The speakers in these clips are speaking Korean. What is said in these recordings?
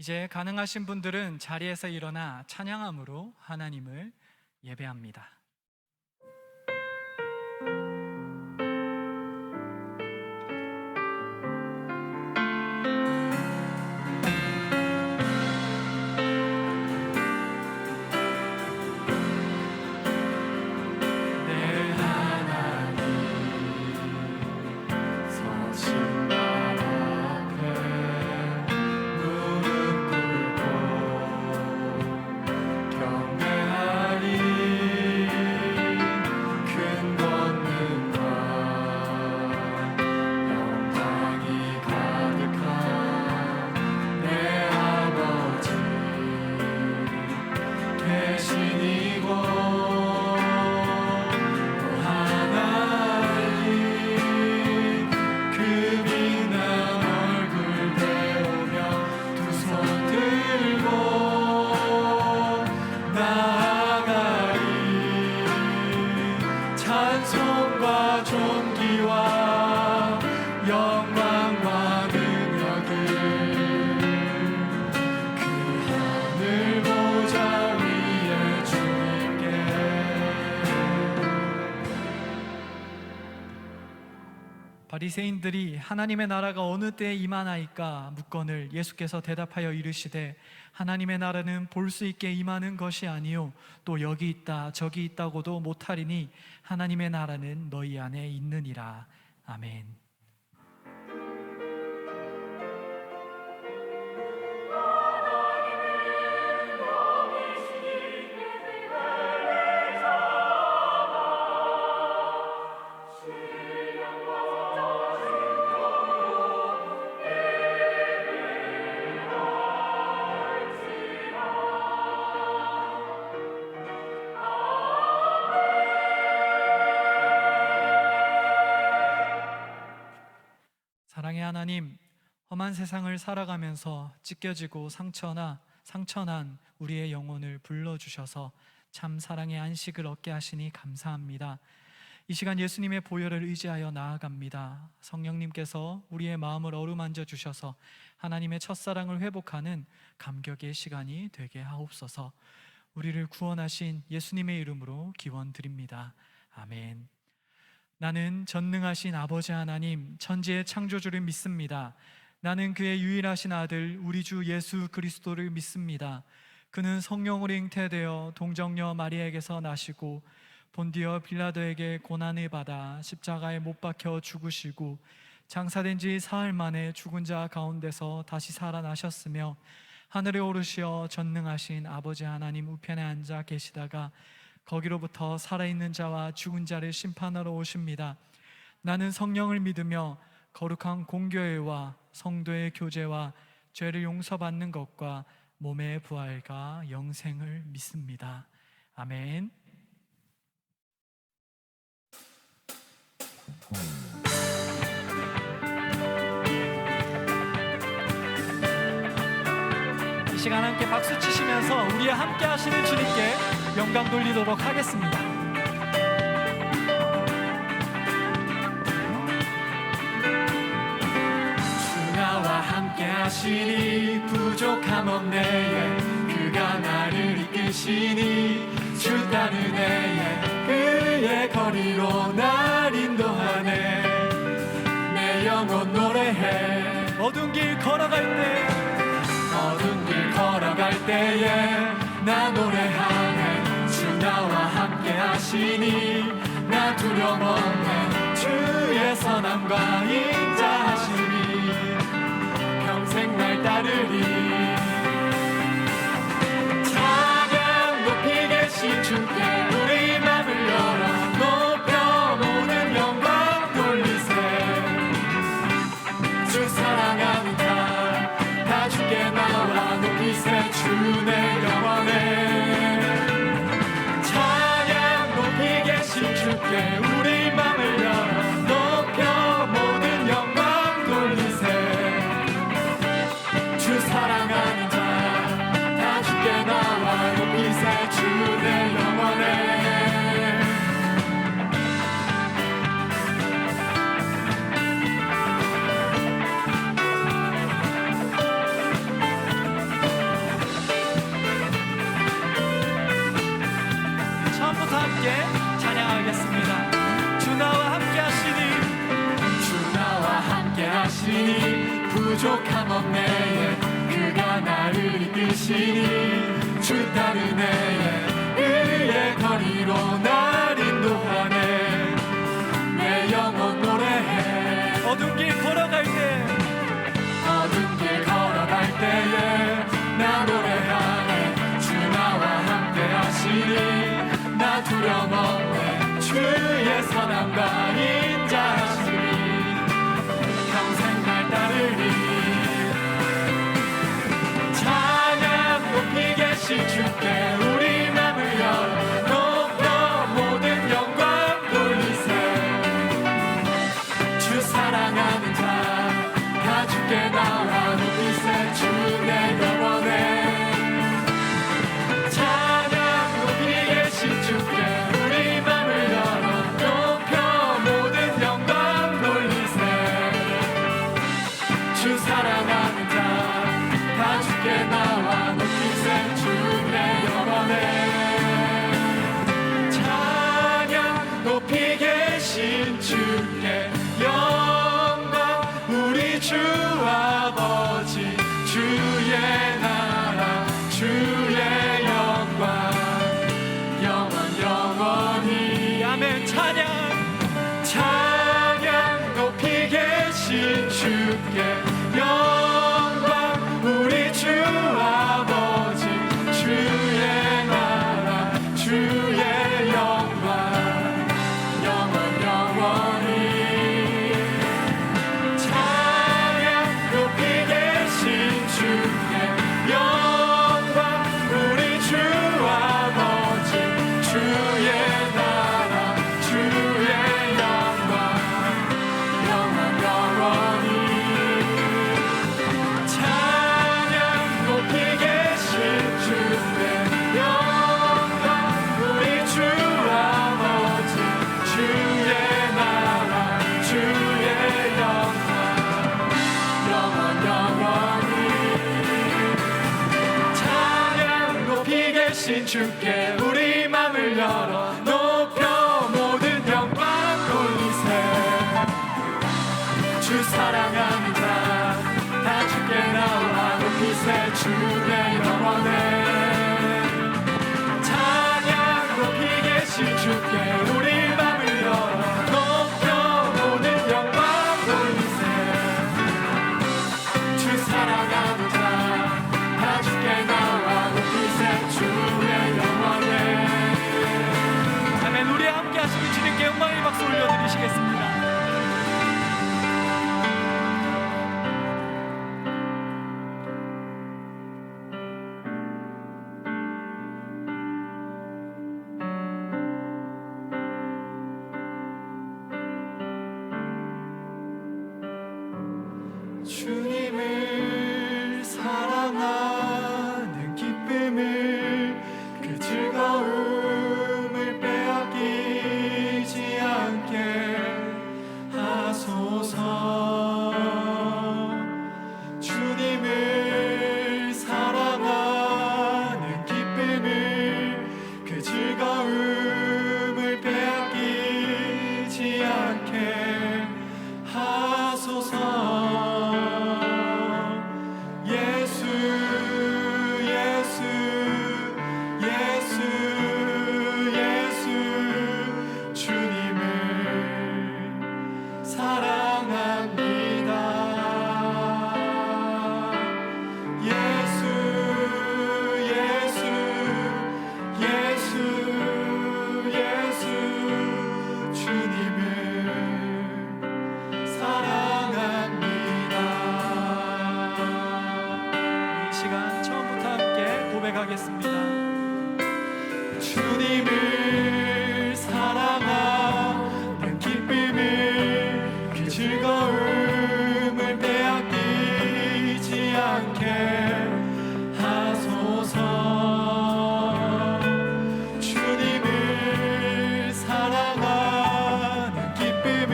이제 가능하신 분들은 자리에서 일어나 찬양함으로 하나님을 예배합니다. 바리새인들이 하나님의 나라가 어느 때에 임하나이까 묻거늘 예수께서 대답하여 이르시되 하나님의 나라는 볼 수 있게 임하는 것이 아니요 또 여기 있다 저기 있다고도 못하리니 하나님의 나라는 너희 안에 있느니라. 아멘. 사랑의 하나님, 험한 세상을 살아가면서 찢겨지고 상처난 우리의 영혼을 불러주셔서 참 사랑의 안식을 얻게 하시니 감사합니다. 이 시간 예수님의 보혈을 의지하여 나아갑니다. 성령님께서 우리의 마음을 어루만져 주셔서 하나님의 첫사랑을 회복하는 감격의 시간이 되게 하옵소서. 우리를 구원하신 예수님의 이름으로 기원드립니다. 아멘. 나는 전능하신 아버지 하나님, 천지의 창조주를 믿습니다. 나는 그의 유일하신 아들 우리 주 예수 그리스도를 믿습니다. 그는 성령으로 잉태되어 동정녀 마리아에게서 나시고 본디어 빌라도에게 고난을 받아 십자가에 못 박혀 죽으시고 장사된 지 사흘 만에 죽은 자 가운데서 다시 살아나셨으며 하늘에 오르시어 전능하신 아버지 하나님 우편에 앉아 계시다가 거기로부터 살아있는 자와 죽은 자를 심판하러 오십니다. 나는 성령을 믿으며 거룩한 공교회와 성도의 교제와 죄를 용서받는 것과 몸의 부활과 영생을 믿습니다. 아멘. 이 시간 함께 박수 치시면서 우리와 함께 하시는 주님께 영광 돌리도록 하겠습니다. 주 나와 함께 하시니 부족함 없네. 그가 나를 이끄시니 주 따르네. 그의 거리로 날 인도하네. 내 영혼 노래해. 어두운 길 걸어갈 때에 나 노래하네. 주 나와 함께 하시니 나 두려움 없네. 주의 선함과 인자하심이 평생 날 따르리. 찬양 높이 계신 주께 우리 맘을 열어 높여 모든 영광 돌리세. 주 사랑하는 다 주께 나와 높이세. 주 내 영원에 찬양 높이 계신 주께 우리 맘을 열어 높여 모든 영광 돌리세. 주 사랑하는 자 다 주께 나와 높이세. 주 내 영원에 부족함 없네 그가 나를 이끄시니 주 따르네 의의 거리로 날 인도하네 내 영혼 노래해 어두운 길 걸어갈 때 어두운 길 걸어갈 때에 나 노래하네 주 나와 함께 하시니 나 두려움 없네 주의 선함과 인자하시니 평생 날 따르리 찬양 높이 계신 주께 우리 맘을 열어 높여 모든 영광 돌리세 주 사랑하는 자 다 주께 나와 높이세 주 내 영혼에 찬양 높이 계신 주께 우리 맘을 열어 높여 모든 영광 돌리세 주 사랑하는 자 다 주께 나와 높이세 주 내 영혼에 찬양 높이 계신 주께 영광 우리 주 아버지 주의 나라 주의 영광 영원 영원히 아멘. 찬양 찬양 높이 계신 주께 영광 우리 주 아버지 주의 나라 주의 영광 영원 영원히 찬양 높이 계신 주께 영광 우리 주 아버지 주의 나라 주의 영광 영원 영원히 찬양 높이 계신 주께 영광 우리 주 아버지 주의 나라 주의 영광 영원 영원히 찬양 높이 계신 주께 우리 맘을 열어 높여 모든 영광 돌리세 주 사랑하는 자 다 주께 나와 높이세 주의 영혼에 찬양 높이 계신 주께 우리 맘을 열어 높여 모든 영광 돌리세 주 사랑하는 자 다 주께 나와 높이세 주의 영원에 아멘. 우리 함께 하시는 주님께 영광의 박수 올려드리시겠습니다. 주님을 사랑하는 기쁨을 그 즐거움을 빼앗기지 않게 하소서 주님을 사랑하는 기쁨을 그 즐거움을 빼앗기지 않게 하소서 예수 예수 예수 예수 주님을 사랑합니다 예수 예수 예수 예수 주님을 사랑합니다. 이 시간 처음부터 함께 고백하겠습니다. 주님을 사랑하는 기쁨을 그 즐거움을 빼앗기지 않게 하소서 주님을 사랑하는 기쁨을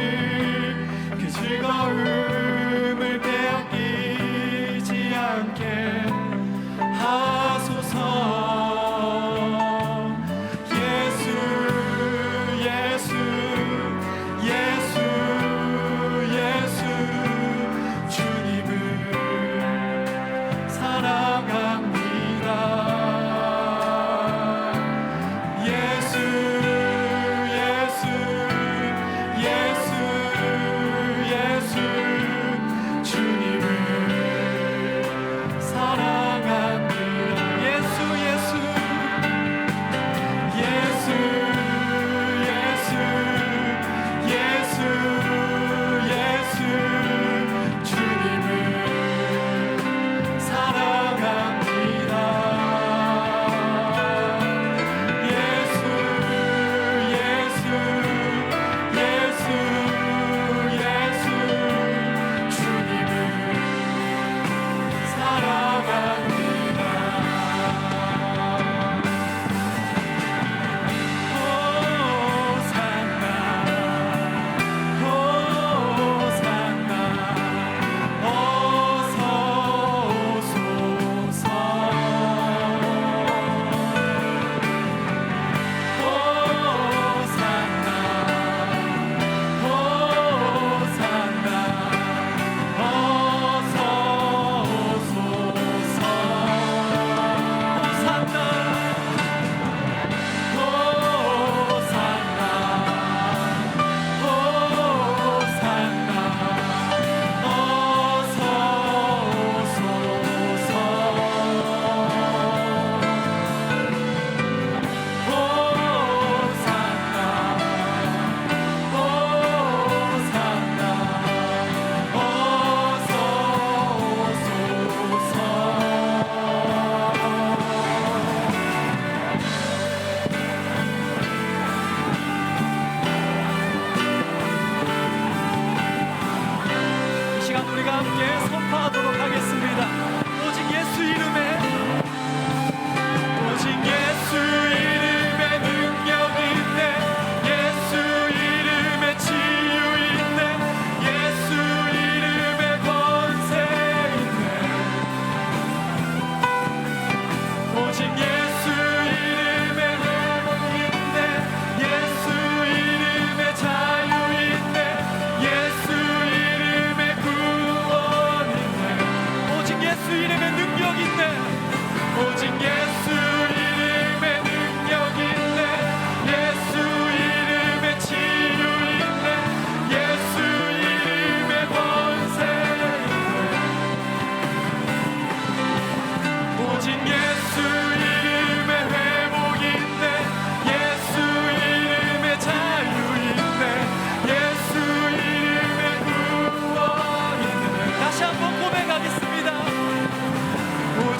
그 즐거움을 빼앗기지 않게 하소서 예수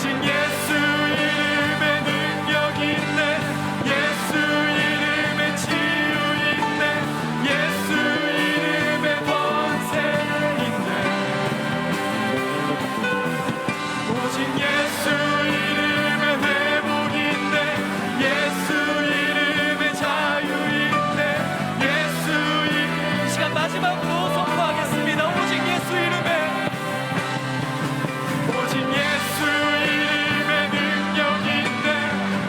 오직 예수 이름에 능력 있네. 예수 이름에 치유 있네. 예수 이름에 권세 있네. 오직 예수 이름에 회복 있네. 예수 이름에 자유 있네. 예수 이름. 이 시간 마지막으로 선포하겠습니다. 오직 예수 이름에, 오직 예수 이름에 능력 있네.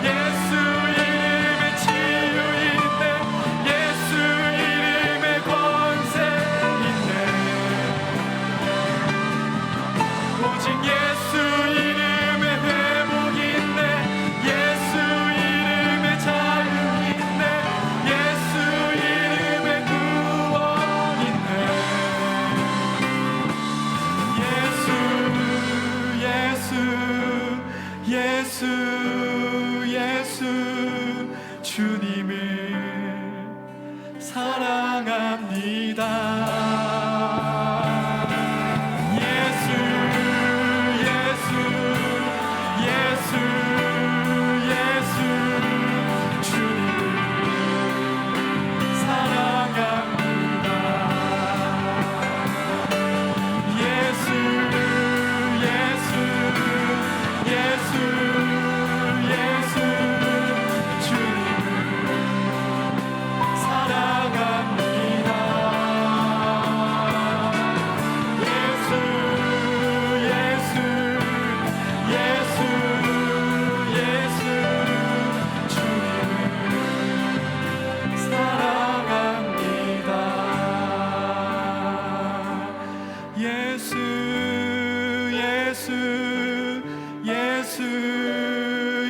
예수 이름에 치유 있네. 예수 이름에 권세 있네. 오직 예수 이름에 회복 있네. 예수 이름에 자유 있네. 예수 이름에 구원 있네. 예수 주님을 사랑합니다. 예수 주님을 사랑합니다.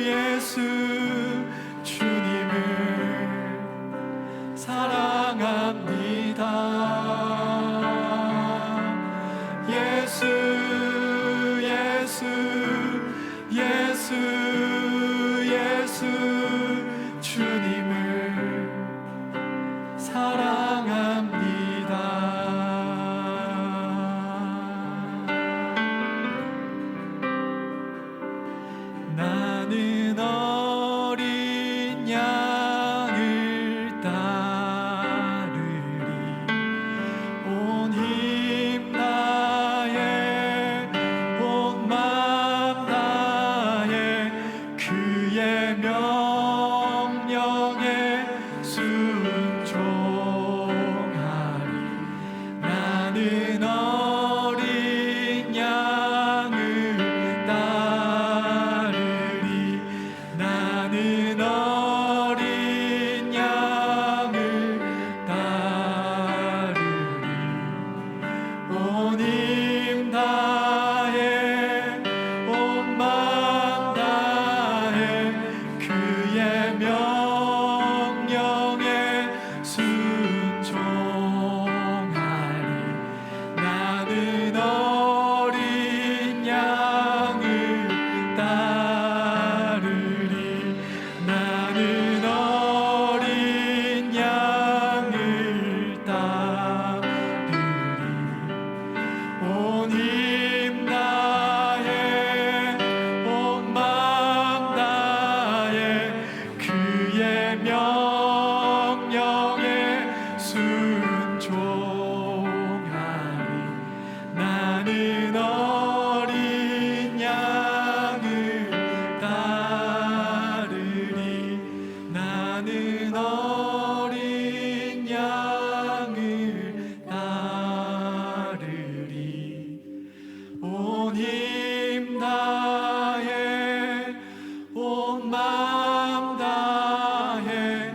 예수 주님을 사랑합니다. 예수 주님을 사랑합니다. 나는 어린 양을 따르리. 온 힘 다해 온 맘 다해 그의 명령에 순종하리. 나는 어린 양을 따르리. 나는 어린 양을 따르리. 온 힘 다해 온 맘 다해 그의 명령에 순종하리. 나는 어린 양을 따르리. 나는 어린 양을 따르리. 온 힘 다해 온 맘 다해 그의 명령에 순종하리. 나는 어린 양을 따르리. 나는 어린 양을 따르리. 온 힘 다해 온 맘 다해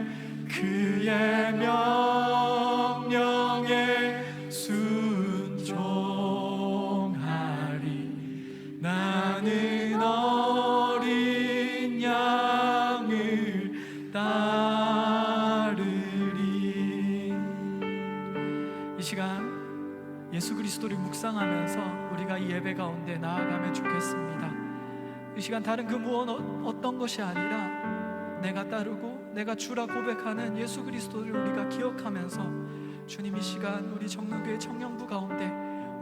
그의 명령에 순종하리. 나는 어린 양을 따르리. 이 시간 예수 그리스도를 묵상하면서 우리가 이 예배 가운데 나아가면 좋겠습니다. 이 시간 다른 그 무엇 어떤 것이 아니라 내가 따르고 내가 주라 고백하는 예수 그리스도를 우리가 기억하면서 주님 이 시간 우리 정릉교회 청년부 가운데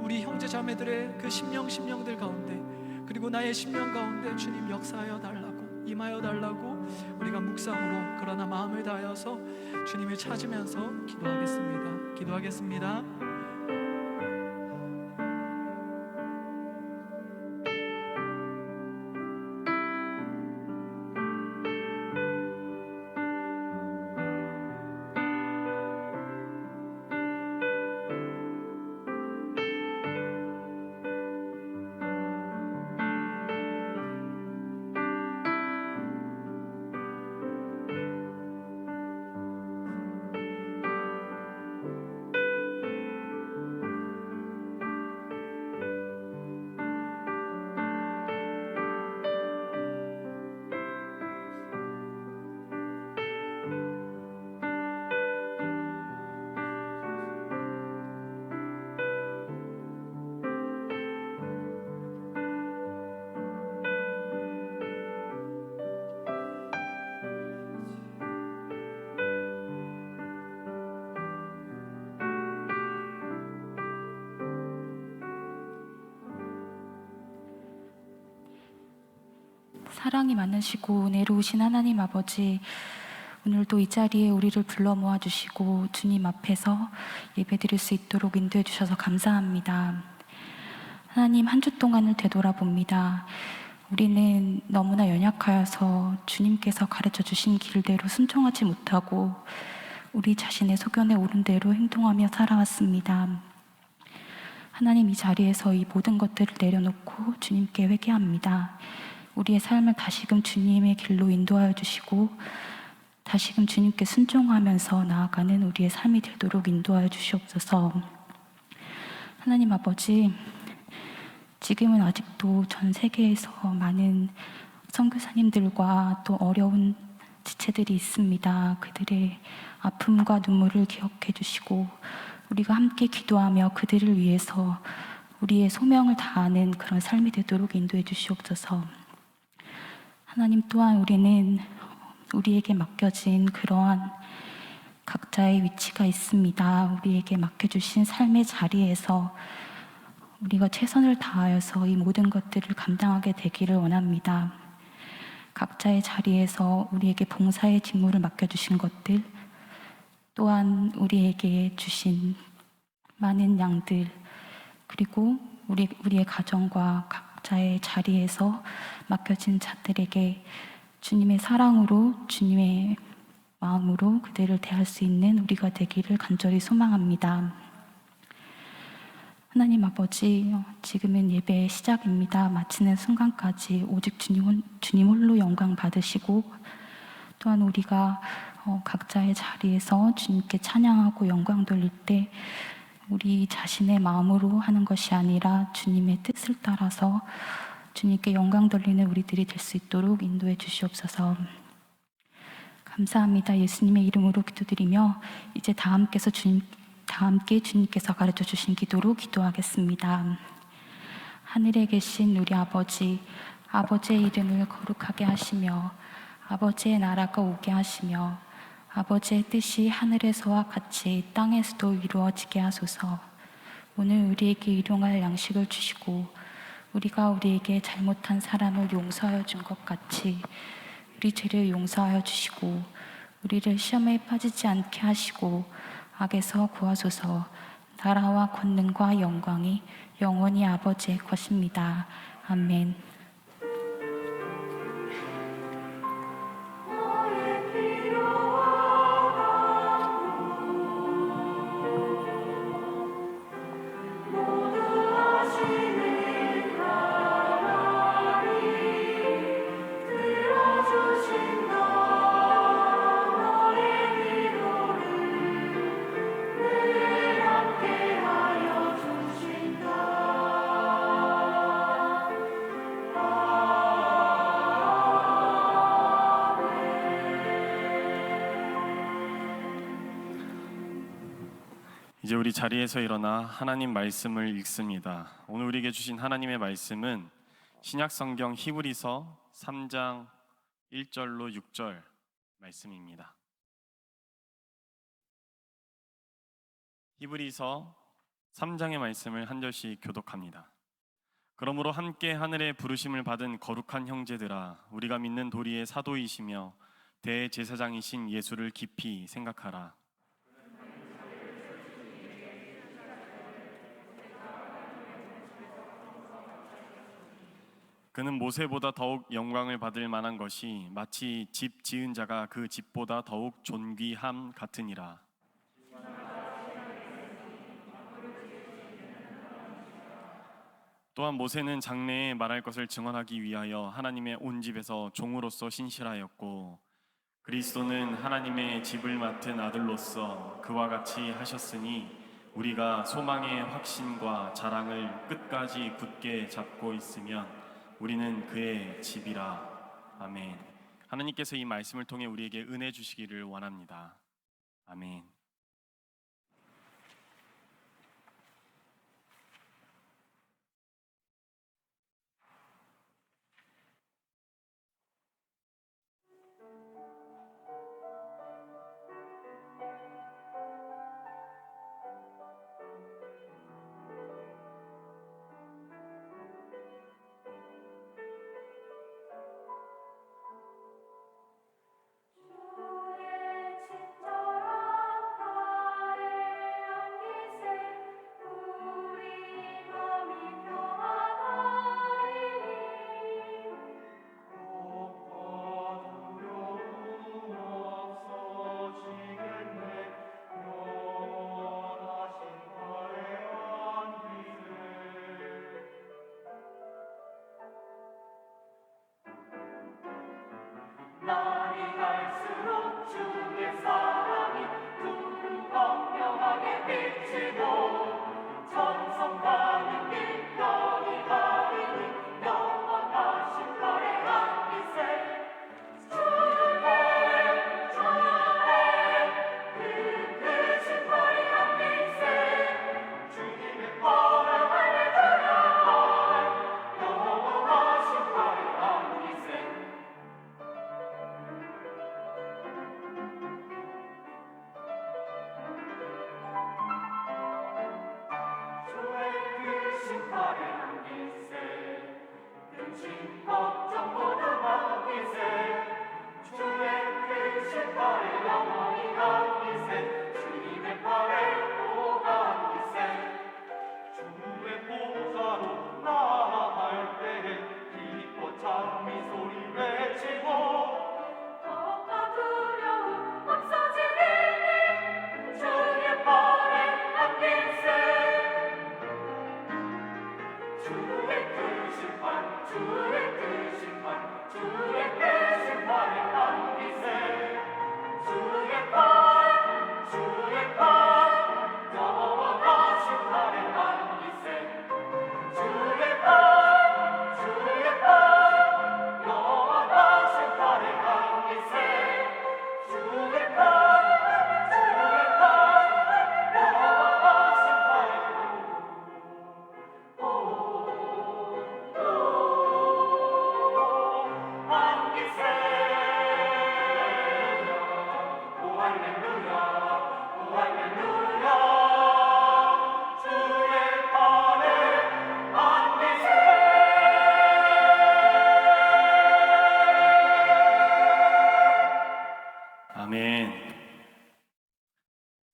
우리 형제 자매들의 그 심령들 가운데 그리고 나의 심령 가운데 주님 역사하여 달라고, 임하여 달라고 우리가 묵상으로 그러나 마음을 다하여서 주님을 찾으면서 기도하겠습니다. 사랑이 많으시고 은혜로우신 하나님 아버지, 오늘도 이 자리에 우리를 불러 모아주시고 주님 앞에서 예배드릴 수 있도록 인도해 주셔서 감사합니다. 하나님, 한 주 동안을 되돌아봅니다. 우리는 너무나 연약하여서 주님께서 가르쳐 주신 길대로 순종하지 못하고 우리 자신의 소견에 오른 대로 행동하며 살아왔습니다. 하나님, 이 자리에서 이 모든 것들을 내려놓고 주님께 회개합니다. 우리의 삶을 다시금 주님의 길로 인도하여 주시고 다시금 주님께 순종하면서 나아가는 우리의 삶이 되도록 인도하여 주시옵소서. 하나님 아버지, 지금은 아직도 전 세계에서 많은 선교사님들과 또 어려운 지체들이 있습니다. 그들의 아픔과 눈물을 기억해 주시고 우리가 함께 기도하며 그들을 위해서 우리의 소명을 다하는 그런 삶이 되도록 인도해 주시옵소서. 하나님, 또한 우리는 우리에게 맡겨진 그러한 각자의 위치가 있습니다. 우리에게 맡겨주신 삶의 자리에서 우리가 최선을 다하여서 이 모든 것들을 감당하게 되기를 원합니다. 각자의 자리에서 우리에게 봉사의 직무를 맡겨주신 것들, 또한 우리에게 주신 많은 양들, 그리고 우리의 가정과 각자의 자리에서 맡겨진 자들에게 주님의 사랑으로, 주님의 마음으로 그들을 대할 수 있는 우리가 되기를 간절히 소망합니다. 하나님 아버지, 지금은 예배의 시작입니다. 마치는 순간까지 오직 주님 홀로 영광 받으시고, 또한 우리가 각자의 자리에서 주님께 찬양하고 영광 돌릴 때 우리 자신의 마음으로 하는 것이 아니라 주님의 뜻을 따라서 주님께 영광 돌리는 우리들이 될 수 있도록 인도해 주시옵소서. 감사합니다. 예수님의 이름으로 기도드리며 이제 다 함께 주님께서 가르쳐 주신 기도로 기도하겠습니다. 하늘에 계신 우리 아버지, 아버지의 이름을 거룩하게 하시며 아버지의 나라가 오게 하시며 아버지의 뜻이 하늘에서와 같이 땅에서도 이루어지게 하소서. 오늘 우리에게 일용할 양식을 주시고 우리가 우리에게 잘못한 사람을 용서하여 준 것 같이 우리 죄를 용서하여 주시고 우리를 시험에 빠지지 않게 하시고 악에서 구하소서. 나라와 권능과 영광이 영원히 아버지의 것입니다. 아멘. 이제 우리 자리에서 일어나 하나님 말씀을 읽습니다. 오늘 우리에게 주신 하나님의 말씀은 신약 성경 히브리서 3장 1절로 6절 말씀입니다. 히브리서 3장의 말씀을 한 절씩 교독합니다. 그러므로 함께 하늘의 부르심을 받은 거룩한 형제들아, 우리가 믿는 도리의 사도이시며 대제사장이신 예수를 깊이 생각하라. 그는 모세보다 더욱 영광을 받을 만한 것이 마치 집 지은 자가 그 집보다 더욱 존귀함 같으니라. 또한 모세는 장래에 말할 것을 증언하기 위하여 하나님의 온 집에서 종으로서 신실하였고, 그리스도는 하나님의 집을 맡은 아들로서 그와 같이 하셨으니 우리가 소망의 확신과 자랑을 끝까지 굳게 잡고 있으면 우리는 그의 집이라. 아멘. 하나님께서 이 말씀을 통해 우리에게 은혜 주시기를 원합니다. 아멘.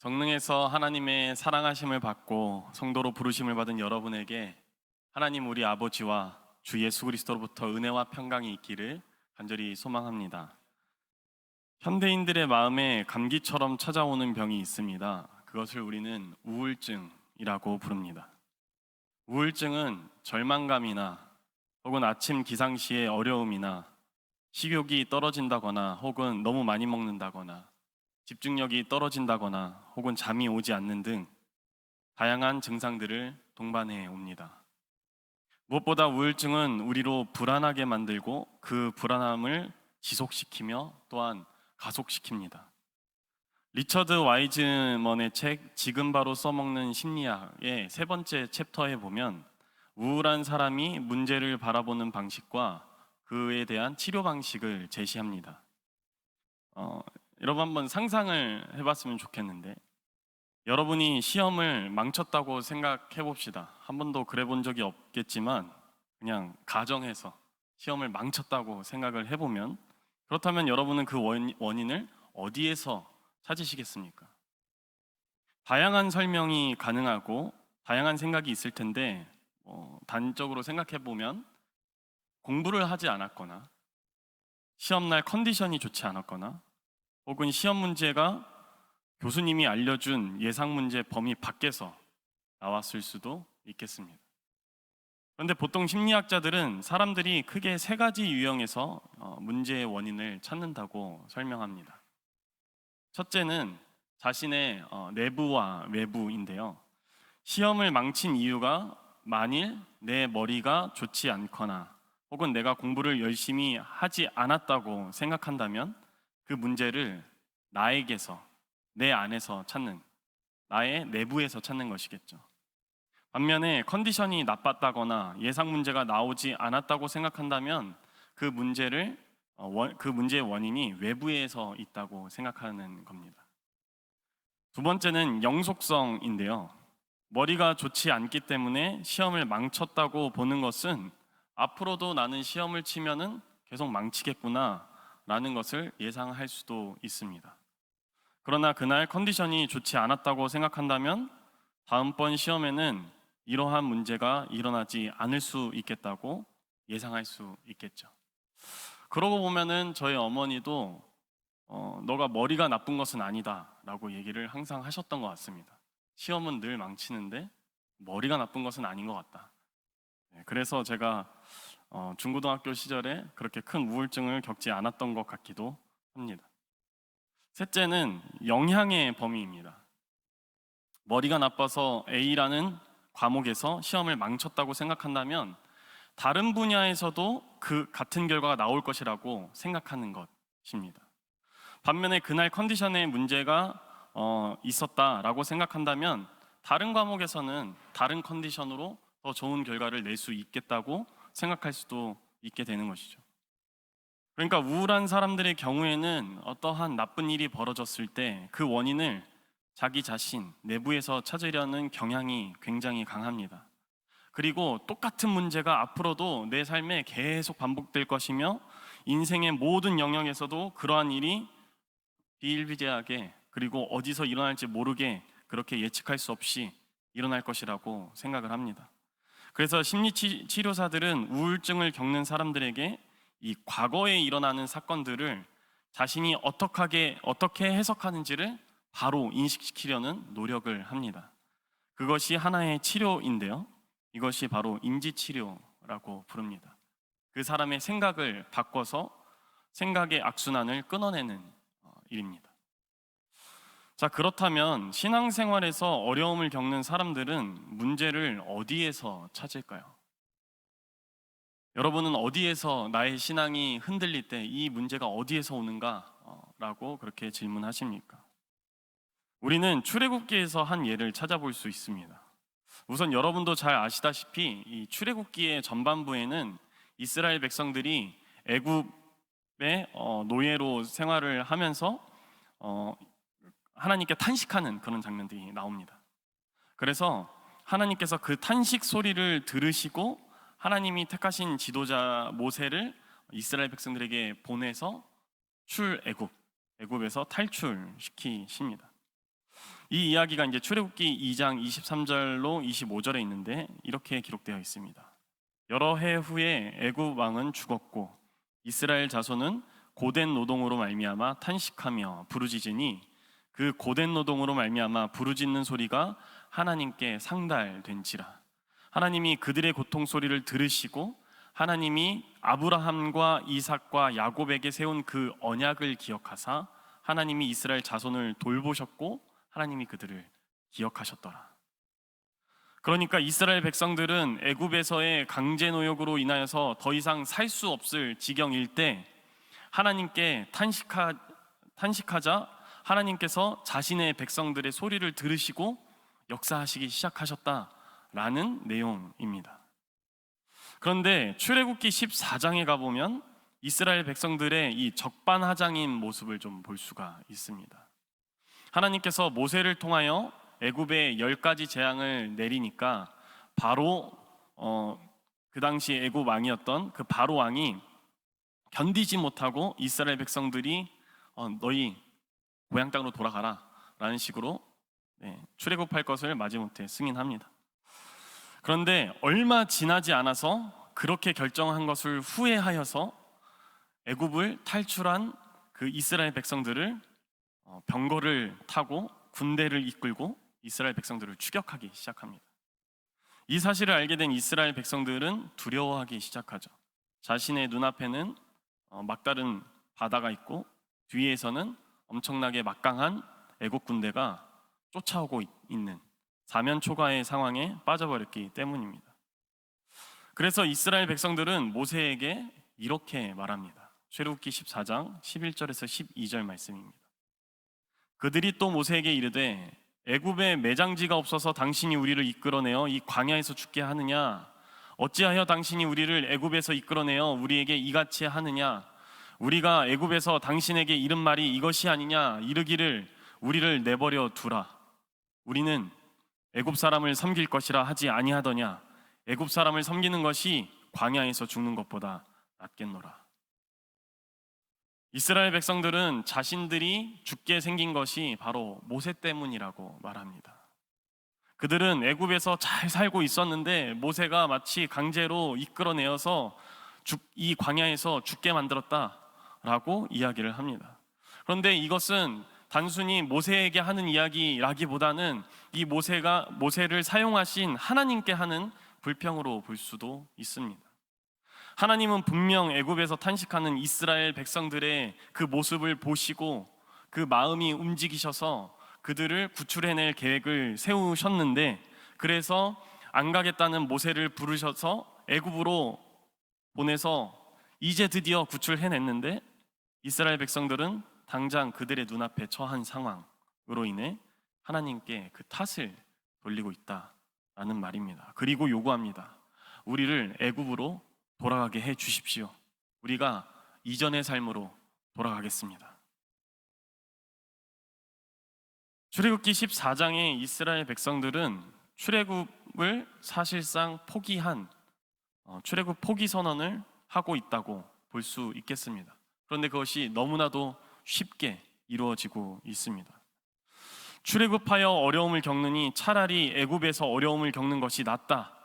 성령에서 하나님의 사랑하심을 받고 성도로 부르심을 받은 여러분에게 하나님 우리 아버지와 주 예수 그리스도로부터 은혜와 평강이 있기를 간절히 소망합니다. 현대인들의 마음에 감기처럼 찾아오는 병이 있습니다. 그것을 우리는 우울증이라고 부릅니다. 우울증은 절망감이나 혹은 아침 기상 시의 어려움이나 식욕이 떨어진다거나 혹은 너무 많이 먹는다거나 집중력이 떨어진다거나 혹은 잠이 오지 않는 등 다양한 증상들을 동반해 옵니다. 무엇보다 우울증은 우리로 불안하게 만들고 그 불안함을 지속시키며 또한 가속시킵니다. 리처드 와이즈먼의 책 지금 바로 써먹는 심리학의 3번째 챕터에 보면 우울한 사람이 문제를 바라보는 방식과 그에 대한 치료 방식을 제시합니다. 여러분 한번 상상을 해봤으면 좋겠는데, 여러분이 시험을 망쳤다고 생각해 봅시다. 한 번도 그래 본 적이 없겠지만 그냥 가정해서 시험을 망쳤다고 생각을 해보면, 그렇다면 여러분은 그 원인을 어디에서 찾으시겠습니까? 다양한 설명이 가능하고 다양한 생각이 있을 텐데, 단적으로 생각해 보면 공부를 하지 않았거나 시험날 컨디션이 좋지 않았거나 혹은 시험 문제가 교수님이 알려준 예상 문제 범위 밖에서 나왔을 수도 있겠습니다. 그런데 보통 심리학자들은 사람들이 크게 세 가지 유형에서 문제의 원인을 찾는다고 설명합니다. 첫째는 자신의 내부와 외부인데요. 시험을 망친 이유가 만일 내 머리가 좋지 않거나 혹은 내가 공부를 열심히 하지 않았다고 생각한다면 그 문제를 나에게서, 내 안에서 찾는, 나의 내부에서 찾는 것이겠죠. 반면에 컨디션이 나빴다거나 예상 문제가 나오지 않았다고 생각한다면 그 문제의 원인이 외부에서 있다고 생각하는 겁니다. 두 번째는 영속성인데요. 머리가 좋지 않기 때문에 시험을 망쳤다고 보는 것은 앞으로도 나는 시험을 치면은 계속 망치겠구나 라는 것을 예상할 수도 있습니다. 그러나 그날 컨디션이 좋지 않았다고 생각한다면 다음번 시험에는 이러한 문제가 일어나지 않을 수 있겠다고 예상할 수 있겠죠. 그러고 보면은 저희 어머니도 너가 머리가 나쁜 것은 아니다 라고 얘기를 항상 하셨던 것 같습니다. 시험은 늘 망치는데 머리가 나쁜 것은 아닌 것 같다. 그래서 제가 중고등학교 시절에 그렇게 큰 우울증을 겪지 않았던 것 같기도 합니다. 셋째는 영향의 범위입니다. 머리가 나빠서 A라는 과목에서 시험을 망쳤다고 생각한다면 다른 분야에서도 그 같은 결과가 나올 것이라고 생각하는 것입니다. 반면에 그날 컨디션에 문제가 있었다라고 생각한다면 다른 과목에서는 다른 컨디션으로 더 좋은 결과를 낼 수 있겠다고 생각할 수도 있게 되는 것이죠. 그러니까 우울한 사람들의 경우에는 어떠한 나쁜 일이 벌어졌을 때 그 원인을 자기 자신 내부에서 찾으려는 경향이 굉장히 강합니다. 그리고 똑같은 문제가 앞으로도 내 삶에 계속 반복될 것이며 인생의 모든 영역에서도 그러한 일이 비일비재하게, 그리고 어디서 일어날지 모르게 그렇게 예측할 수 없이 일어날 것이라고 생각을 합니다. 그래서 심리치료사들은 우울증을 겪는 사람들에게 이 과거에 일어나는 사건들을 자신이 어떻게 해석하는지를 바로 인식시키려는 노력을 합니다. 그것이 하나의 치료인데요. 이것이 바로 인지치료라고 부릅니다. 그 사람의 생각을 바꿔서 생각의 악순환을 끊어내는 일입니다. 자, 그렇다면 신앙생활에서 어려움을 겪는 사람들은 문제를 어디에서 찾을까요? 여러분은 어디에서 나의 신앙이 흔들릴 때 이 문제가 어디에서 오는가? 라고 그렇게 질문하십니까? 우리는 출애굽기에서 한 예를 찾아볼 수 있습니다. 우선 여러분도 잘 아시다시피 이 출애굽기의 전반부에는 이스라엘 백성들이 애굽의 노예로 생활을 하면서 하나님께 탄식하는 그런 장면들이 나옵니다. 그래서 하나님께서 그 탄식 소리를 들으시고 하나님이 택하신 지도자 모세를 이스라엘 백성들에게 보내서 애굽에서 탈출시키십니다. 이 이야기가 이제 출애굽기 2장 23절로 25절에 있는데 이렇게 기록되어 있습니다. 여러 해 후에 애굽 왕은 죽었고 이스라엘 자손은 고된 노동으로 말미암아 탄식하며 부르짖으니 그 고된 노동으로 말미암아 부르짖는 소리가 하나님께 상달된지라. 하나님이 그들의 고통 소리를 들으시고 하나님이 아브라함과 이삭과 야곱에게 세운 그 언약을 기억하사 하나님이 이스라엘 자손을 돌보셨고 하나님이 그들을 기억하셨더라. 그러니까 이스라엘 백성들은 애굽에서의 강제 노역으로 인하여서 더 이상 살 수 없을 지경일 때 하나님께 탄식하자 하나님께서 자신의 백성들의 소리를 들으시고 역사하시기 시작하셨다라는 내용입니다. 그런데 출애굽기 14장에 가보면 이스라엘 백성들의 이 적반하장인 모습을 좀 볼 수가 있습니다. 하나님께서 모세를 통하여 애굽에 10가지 재앙을 내리니까 바로 그 당시 애굽 왕이었던 그 바로 왕이 견디지 못하고 이스라엘 백성들이 너희 고향 땅으로 돌아가라 라는 식으로 출애굽할 것을 마지못해 승인합니다. 그런데 얼마 지나지 않아서 그렇게 결정한 것을 후회하여서 애굽을 탈출한 그 이스라엘 백성들을 병거를 타고 군대를 이끌고 이스라엘 백성들을 추격하기 시작합니다. 이 사실을 알게 된 이스라엘 백성들은 두려워하기 시작하죠. 자신의 눈앞에는 막다른 바다가 있고 뒤에서는 엄청나게 막강한 애국 군대가 쫓아오고 있는 사면초가의 상황에 빠져버렸기 때문입니다. 그래서 이스라엘 백성들은 모세에게 이렇게 말합니다. 출애굽기 14장 11절에서 12절 말씀입니다. 그들이 또 모세에게 이르되 애굽에 매장지가 없어서 당신이 우리를 이끌어내어 이 광야에서 죽게 하느냐? 어찌하여 당신이 우리를 애굽에서 이끌어내어 우리에게 이같이 하느냐? 우리가 애굽에서 당신에게 이른 말이 이것이 아니냐? 이르기를 우리를 내버려 두라. 우리는 애굽 사람을 섬길 것이라 하지 아니하더냐? 애굽 사람을 섬기는 것이 광야에서 죽는 것보다 낫겠노라. 이스라엘 백성들은 자신들이 죽게 생긴 것이 바로 모세 때문이라고 말합니다. 그들은 애굽에서 잘 살고 있었는데 모세가 마치 강제로 이끌어내어서 이 광야에서 죽게 만들었다라고 이야기를 합니다. 그런데 이것은 단순히 모세에게 하는 이야기라기보다는 이 모세를 사용하신 하나님께 하는 불평으로 볼 수도 있습니다. 하나님은 분명 애굽에서 탄식하는 이스라엘 백성들의 그 모습을 보시고 그 마음이 움직이셔서 그들을 구출해낼 계획을 세우셨는데, 그래서 안 가겠다는 모세를 부르셔서 애굽으로 보내서 이제 드디어 구출해냈는데, 이스라엘 백성들은 당장 그들의 눈앞에 처한 상황으로 인해 하나님께 그 탓을 돌리고 있다라는 말입니다. 그리고 요구합니다. 우리를 애굽으로 돌아가게 해 주십시오. 우리가 이전의 삶으로 돌아가겠습니다. 출애굽기 14장의 이스라엘 백성들은 출애굽을 사실상 포기한 출애굽 포기 선언을 하고 있다고 볼 수 있겠습니다. 그런데 그것이 너무나도 쉽게 이루어지고 있습니다. 출애굽하여 어려움을 겪느니 차라리 애굽에서 어려움을 겪는 것이 낫다.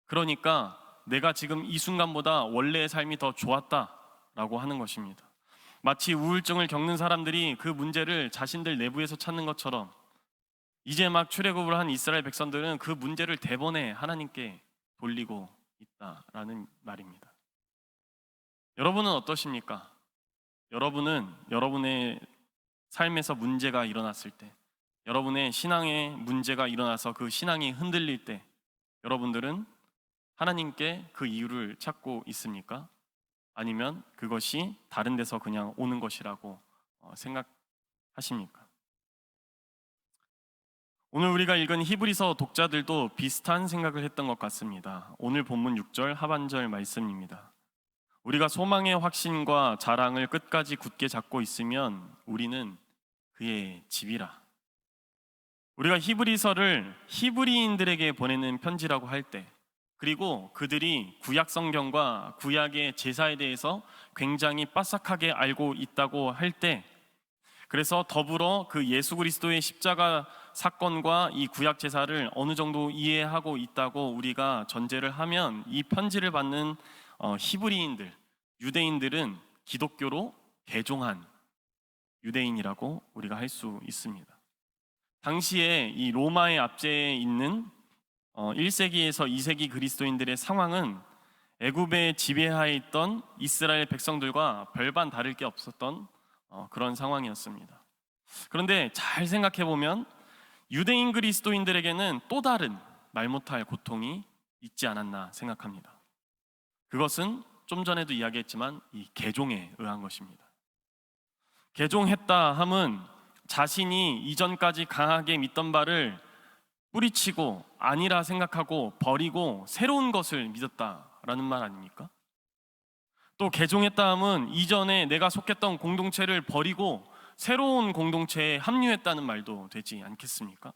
그러니까 내가 지금 이 순간보다 원래의 삶이 더 좋았다라고 하는 것입니다. 마치 우울증을 겪는 사람들이 그 문제를 자신들 내부에서 찾는 것처럼 이제 막 출애굽을 한 이스라엘 백성들은 그 문제를 대번에 하나님께 돌리고 있다라는 말입니다. 여러분은 어떠십니까? 여러분은 여러분의 삶에서 문제가 일어났을 때, 여러분의 신앙에 문제가 일어나서 그 신앙이 흔들릴 때 여러분들은 하나님께 그 이유를 찾고 있습니까? 아니면 그것이 다른 데서 그냥 오는 것이라고 생각하십니까? 오늘 우리가 읽은 히브리서 독자들도 비슷한 생각을 했던 것 같습니다. 오늘 본문 6절 하반절 말씀입니다. 우리가 소망의 확신과 자랑을 끝까지 굳게 잡고 있으면 우리는 그의 집이라. 우리가 히브리서를 히브리인들에게 보내는 편지라고 할 때, 그리고 그들이 구약 성경과 구약의 제사에 대해서 굉장히 빠삭하게 알고 있다고 할 때, 그래서 더불어 그 예수 그리스도의 십자가 사건과 이 구약 제사를 어느 정도 이해하고 있다고 우리가 전제를 하면 이 편지를 받는 히브리인들, 유대인들은 기독교로 개종한 유대인이라고 우리가 할 수 있습니다. 당시에 이 로마의 압제에 있는 1세기에서 2세기 그리스도인들의 상황은 애굽의 지배하에 있던 이스라엘 백성들과 별반 다를 게 없었던 그런 상황이었습니다. 그런데 잘 생각해 보면 유대인 그리스도인들에게는 또 다른 말 못할 고통이 있지 않았나 생각합니다. 그것은 좀 전에도 이야기했지만 이 개종에 의한 것입니다. 개종했다 함은 자신이 이전까지 강하게 믿던 바를 뿌리치고 아니라 생각하고 버리고 새로운 것을 믿었다라는 말 아닙니까? 또 개종했다 함은 이전에 내가 속했던 공동체를 버리고 새로운 공동체에 합류했다는 말도 되지 않겠습니까?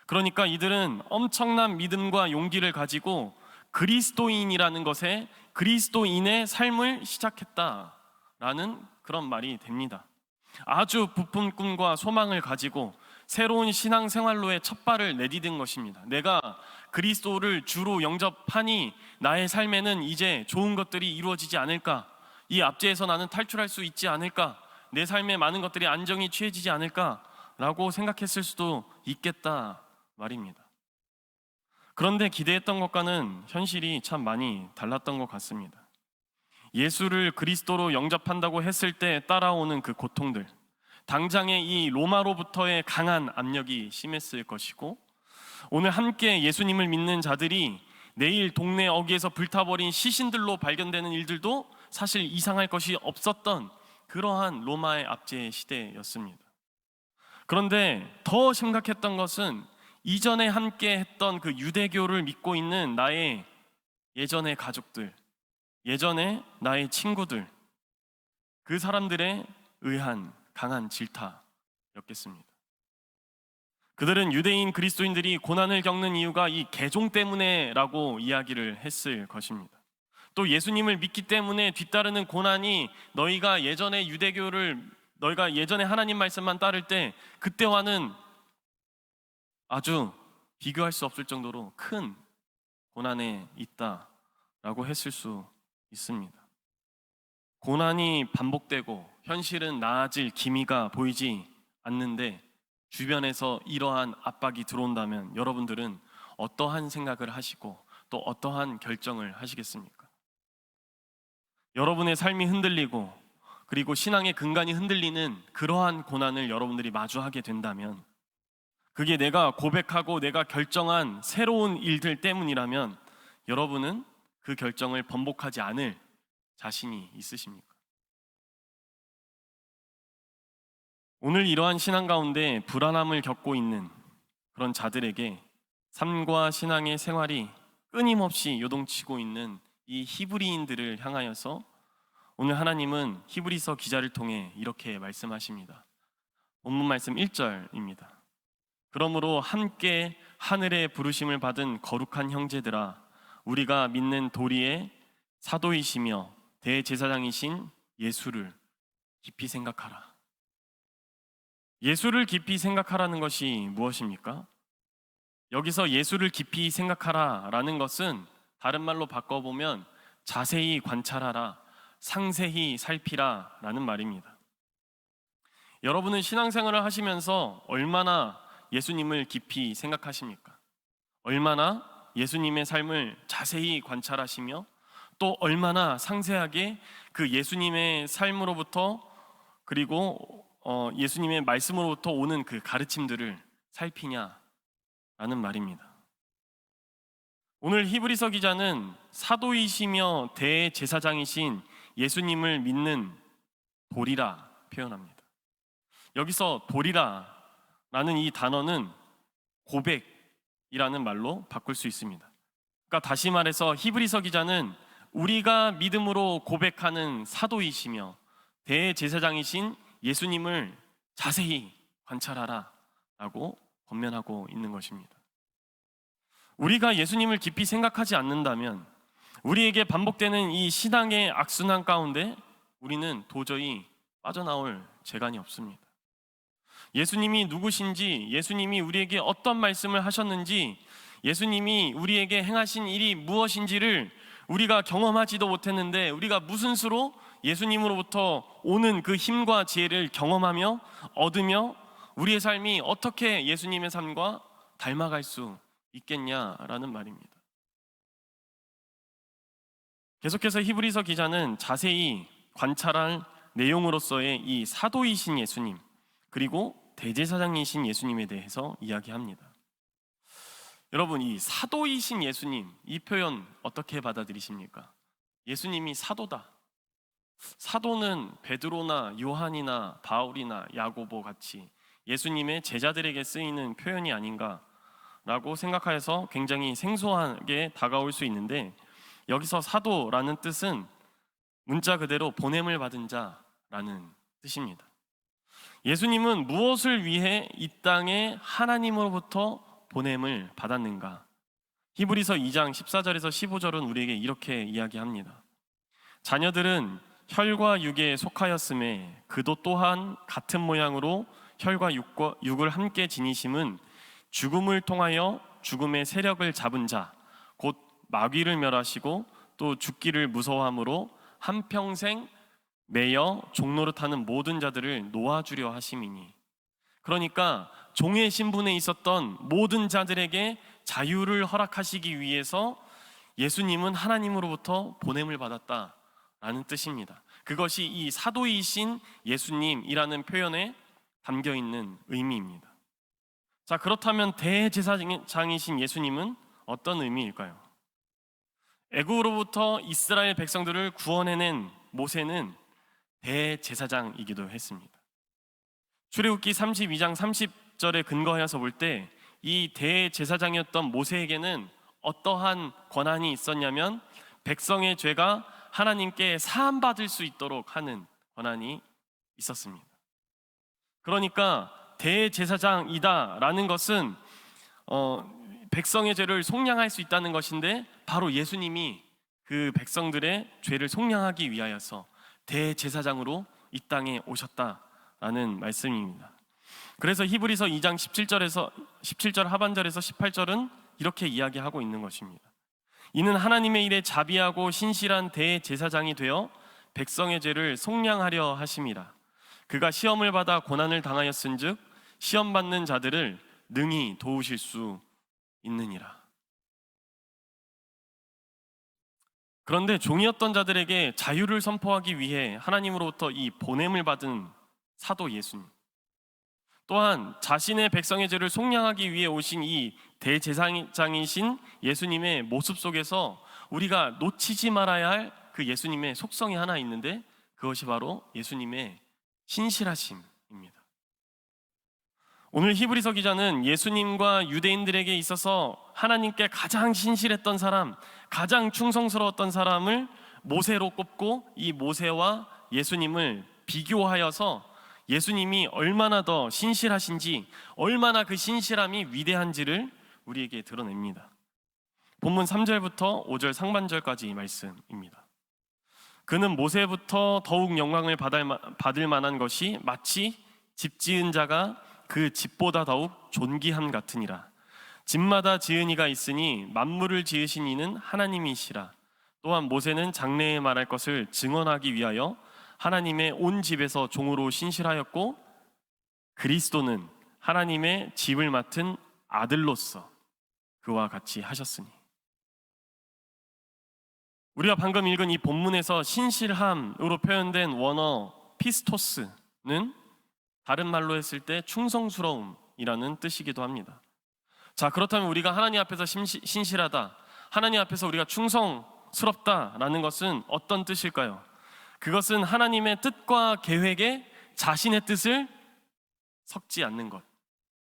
그러니까 이들은 엄청난 믿음과 용기를 가지고 그리스도인이라는 것에 그리스도인의 삶을 시작했다라는 그런 말이 됩니다. 아주 부푼 꿈과 소망을 가지고 새로운 신앙생활로의 첫 발을 내디딘 것입니다. 내가 그리스도를 주로 영접하니 나의 삶에는 이제 좋은 것들이 이루어지지 않을까? 이 압제에서 나는 탈출할 수 있지 않을까? 내 삶에 많은 것들이 안정이 취해지지 않을까? 라고 생각했을 수도 있겠다 말입니다. 그런데 기대했던 것과는 현실이 참 많이 달랐던 것 같습니다. 예수를 그리스도로 영접한다고 했을 때 따라오는 그 고통들, 당장의 이 로마로부터의 강한 압력이 심했을 것이고, 오늘 함께 예수님을 믿는 자들이 내일 동네 어귀에서 불타버린 시신들로 발견되는 일들도 사실 이상할 것이 없었던 그러한 로마의 압제 시대였습니다. 그런데 더 심각했던 것은 이전에 함께 했던 그 유대교를 믿고 있는 나의 예전의 가족들, 예전에 나의 친구들, 그 사람들에 의한 강한 질타였겠습니다. 그들은 유대인 그리스도인들이 고난을 겪는 이유가 이 개종 때문에라고 이야기를 했을 것입니다. 또 예수님을 믿기 때문에 뒤따르는 고난이 너희가 예전에 하나님 말씀만 따를 때 그때와는 아주 비교할 수 없을 정도로 큰 고난에 있다라고 했을 수 있습니다. 고난이 반복되고 현실은 나아질 기미가 보이지 않는데 주변에서 이러한 압박이 들어온다면 여러분들은 어떠한 생각을 하시고 또 어떠한 결정을 하시겠습니까? 여러분의 삶이 흔들리고 그리고 신앙의 근간이 흔들리는 그러한 고난을 여러분들이 마주하게 된다면, 그게 내가 고백하고 내가 결정한 새로운 일들 때문이라면 여러분은 그 결정을 번복하지 않을 자신이 있으십니까? 오늘 이러한 신앙 가운데 불안함을 겪고 있는 그런 자들에게 삶과 신앙의 생활이 끊임없이 요동치고 있는 이 히브리인들을 향하여서 오늘 하나님은 히브리서 기자를 통해 이렇게 말씀하십니다. 본문 말씀 1절입니다. 그러므로 함께 하늘의 부르심을 받은 거룩한 형제들아, 우리가 믿는 도리의 사도이시며 대제사장이신 예수를 깊이 생각하라. 예수를 깊이 생각하라는 것이 무엇입니까? 여기서 예수를 깊이 생각하라라는 것은 다른 말로 바꿔보면 자세히 관찰하라, 상세히 살피라 라는 말입니다. 여러분은 신앙생활을 하시면서 얼마나 예수님을 깊이 생각하십니까? 얼마나 예수님의 삶을 자세히 관찰하시며 또 얼마나 상세하게 그 예수님의 삶으로부터 그리고 예수님의 말씀으로부터 오는 그 가르침들을 살피냐라는 말입니다. 오늘 히브리서 기자는 사도이시며 대제사장이신 예수님을 믿는 도리라 표현합니다. 여기서 도리라라는 이 단어는 고백이라는 말로 바꿀 수 있습니다. 그러니까 다시 말해서 히브리서 기자는 우리가 믿음으로 고백하는 사도이시며 대제사장이신 예수님을 자세히 관찰하라 라고 권면하고 있는 것입니다. 우리가 예수님을 깊이 생각하지 않는다면 우리에게 반복되는 이 신앙의 악순환 가운데 우리는 도저히 빠져나올 재간이 없습니다. 예수님이 누구신지, 예수님이 우리에게 어떤 말씀을 하셨는지, 예수님이 우리에게 행하신 일이 무엇인지를 우리가 경험하지도 못했는데 우리가 무슨 수로 예수님으로부터 오는 그 힘과 지혜를 경험하며 얻으며 우리의 삶이 어떻게 예수님의 삶과 닮아갈 수 있겠냐라는 말입니다. 계속해서 히브리서 기자는 자세히 관찰할 내용으로서의 이 사도이신 예수님 그리고 대제사장이신 예수님에 대해서 이야기합니다. 여러분, 이 사도이신 예수님, 이 표현 어떻게 받아들이십니까? 예수님이 사도다. 사도는 베드로나 요한이나 바울이나 야고보 같이 예수님의 제자들에게 쓰이는 표현이 아닌가라고 생각해서 굉장히 생소하게 다가올 수 있는데, 여기서 사도라는 뜻은 문자 그대로 보냄을 받은 자라는 뜻입니다. 예수님은 무엇을 위해 이 땅에 하나님으로부터 보냄을 받았는가? 히브리서 2장 14절에서 15절은 우리에게 이렇게 이야기합니다. 자녀들은 혈과 육에 속하였음에 그도 또한 같은 모양으로 혈과 육을 함께 지니심은 죽음을 통하여 죽음의 세력을 잡은 자, 곧 마귀를 멸하시고 또 죽기를 무서워함으로 한평생 매여 종노릇하는 모든 자들을 놓아주려 하심이니. 그러니까 종의 신분에 있었던 모든 자들에게 자유를 허락하시기 위해서 예수님은 하나님으로부터 보냄을 받았다라는 뜻입니다. 그것이 이 사도이신 예수님이라는 표현에 담겨 있는 의미입니다. 자, 그렇다면 대제사장이신 예수님은 어떤 의미일까요? 애굽으로부터 이스라엘 백성들을 구원해낸 모세는 대제사장이기도 했습니다. 출애굽기 32장 30절에 근거하여서 볼 때 이 대제사장이었던 모세에게는 어떠한 권한이 있었냐면 백성의 죄가 하나님께 사함받을 수 있도록 하는 권한이 있었습니다. 그러니까 대제사장이다라는 것은 백성의 죄를 속량할 수 있다는 것인데 바로 예수님이 그 백성들의 죄를 속량하기 위하여서 대제사장으로 이 땅에 오셨다라는 말씀입니다. 그래서 히브리서 2장 17절 하반절에서 18절은 이렇게 이야기하고 있는 것입니다. 이는 하나님의 일에 자비하고 신실한 대제사장이 되어 백성의 죄를 속량하려 하심이라. 그가 시험을 받아 고난을 당하였은즉 시험 받는 자들을 능히 도우실 수 있느니라. 그런데 종이었던 자들에게 자유를 선포하기 위해 하나님으로부터 이 보냄을 받은 사도 예수님, 또한 자신의 백성의 죄를 속량하기 위해 오신 이 대제사장이신 예수님의 모습 속에서 우리가 놓치지 말아야 할 그 예수님의 속성이 하나 있는데 그것이 바로 예수님의 신실하심입니다. 오늘 히브리서 기자는 예수님과 유대인들에게 있어서 하나님께 가장 신실했던 사람, 가장 충성스러웠던 사람을 모세로 꼽고 이 모세와 예수님을 비교하여서 예수님이 얼마나 더 신실하신지, 얼마나 그 신실함이 위대한지를 우리에게 드러냅니다. 본문 3절부터 5절 상반절까지 이 말씀입니다. 그는 모세부터 더욱 영광을 받을 만한 것이 마치 집 지은 자가 그 집보다 더욱 존귀함 같으니라. 집마다 지은 이가 있으니 만물을 지으신 이는 하나님이시라. 또한 모세는 장래에 말할 것을 증언하기 위하여 하나님의 온 집에서 종으로 신실하였고 그리스도는 하나님의 집을 맡은 아들로서 그와 같이 하셨으니. 우리가 방금 읽은 이 본문에서 신실함으로 표현된 원어 피스토스는 다른 말로 했을 때 충성스러움이라는 뜻이기도 합니다. 자, 그렇다면 우리가 하나님 앞에서 신실하다, 하나님 앞에서 우리가 충성스럽다라는 것은 어떤 뜻일까요? 그것은 하나님의 뜻과 계획에 자신의 뜻을 섞지 않는 것.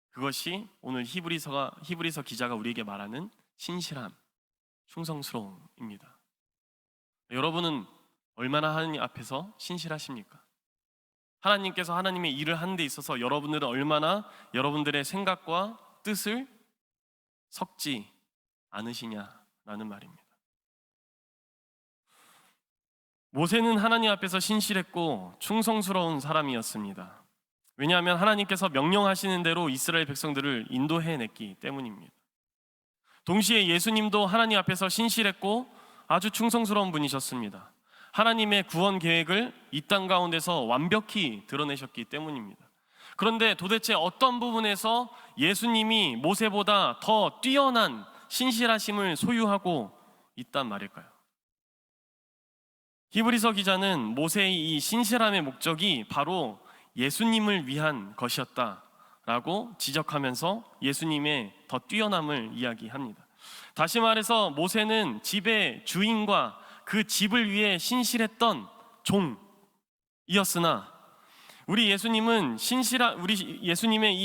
그것이 오늘 히브리서 기자가 우리에게 말하는 신실함, 충성스러움입니다. 여러분은 얼마나 하나님 앞에서 신실하십니까? 하나님께서 하나님의 일을 하는 데 있어서 여러분들은 얼마나 여러분들의 생각과 뜻을 섞지 않으시냐라는 말입니다. 모세는 하나님 앞에서 신실했고 충성스러운 사람이었습니다. 왜냐하면 하나님께서 명령하시는 대로 이스라엘 백성들을 인도해냈기 때문입니다. 동시에 예수님도 하나님 앞에서 신실했고 아주 충성스러운 분이셨습니다. 하나님의 구원 계획을 이 땅 가운데서 완벽히 드러내셨기 때문입니다. 그런데 도대체 어떤 부분에서 예수님이 모세보다 더 뛰어난 신실하심을 소유하고 있단 말일까요? 히브리서 기자는 모세의 이 신실함의 목적이 바로 예수님을 위한 것이었다라고 지적하면서 예수님의 더 뛰어남을 이야기합니다. 다시 말해서 모세는 집의 주인과 그 집을 위해 신실했던 종이었으나 우리 예수님의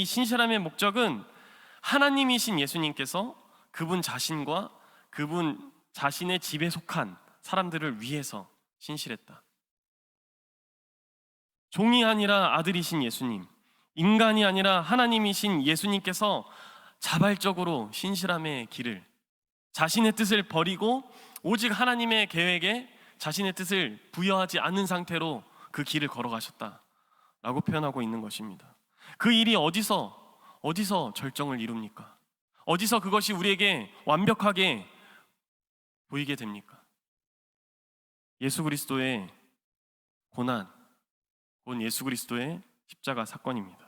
이 신실함의 목적은 하나님이신 예수님께서 그분 자신과 그분 자신의 집에 속한 사람들을 위해서 신실했다. 종이 아니라 아들이신 예수님, 인간이 아니라 하나님이신 예수님께서 자발적으로 신실함의 길을 자신의 뜻을 버리고 오직 하나님의 계획에 자신의 뜻을 부여하지 않는 상태로 그 길을 걸어가셨다라고 표현하고 있는 것입니다. 그 일이 어디서 절정을 이룹니까? 어디서 그것이 우리에게 완벽하게 보이게 됩니까? 예수 그리스도의 고난, 곧 예수 그리스도의 십자가 사건입니다.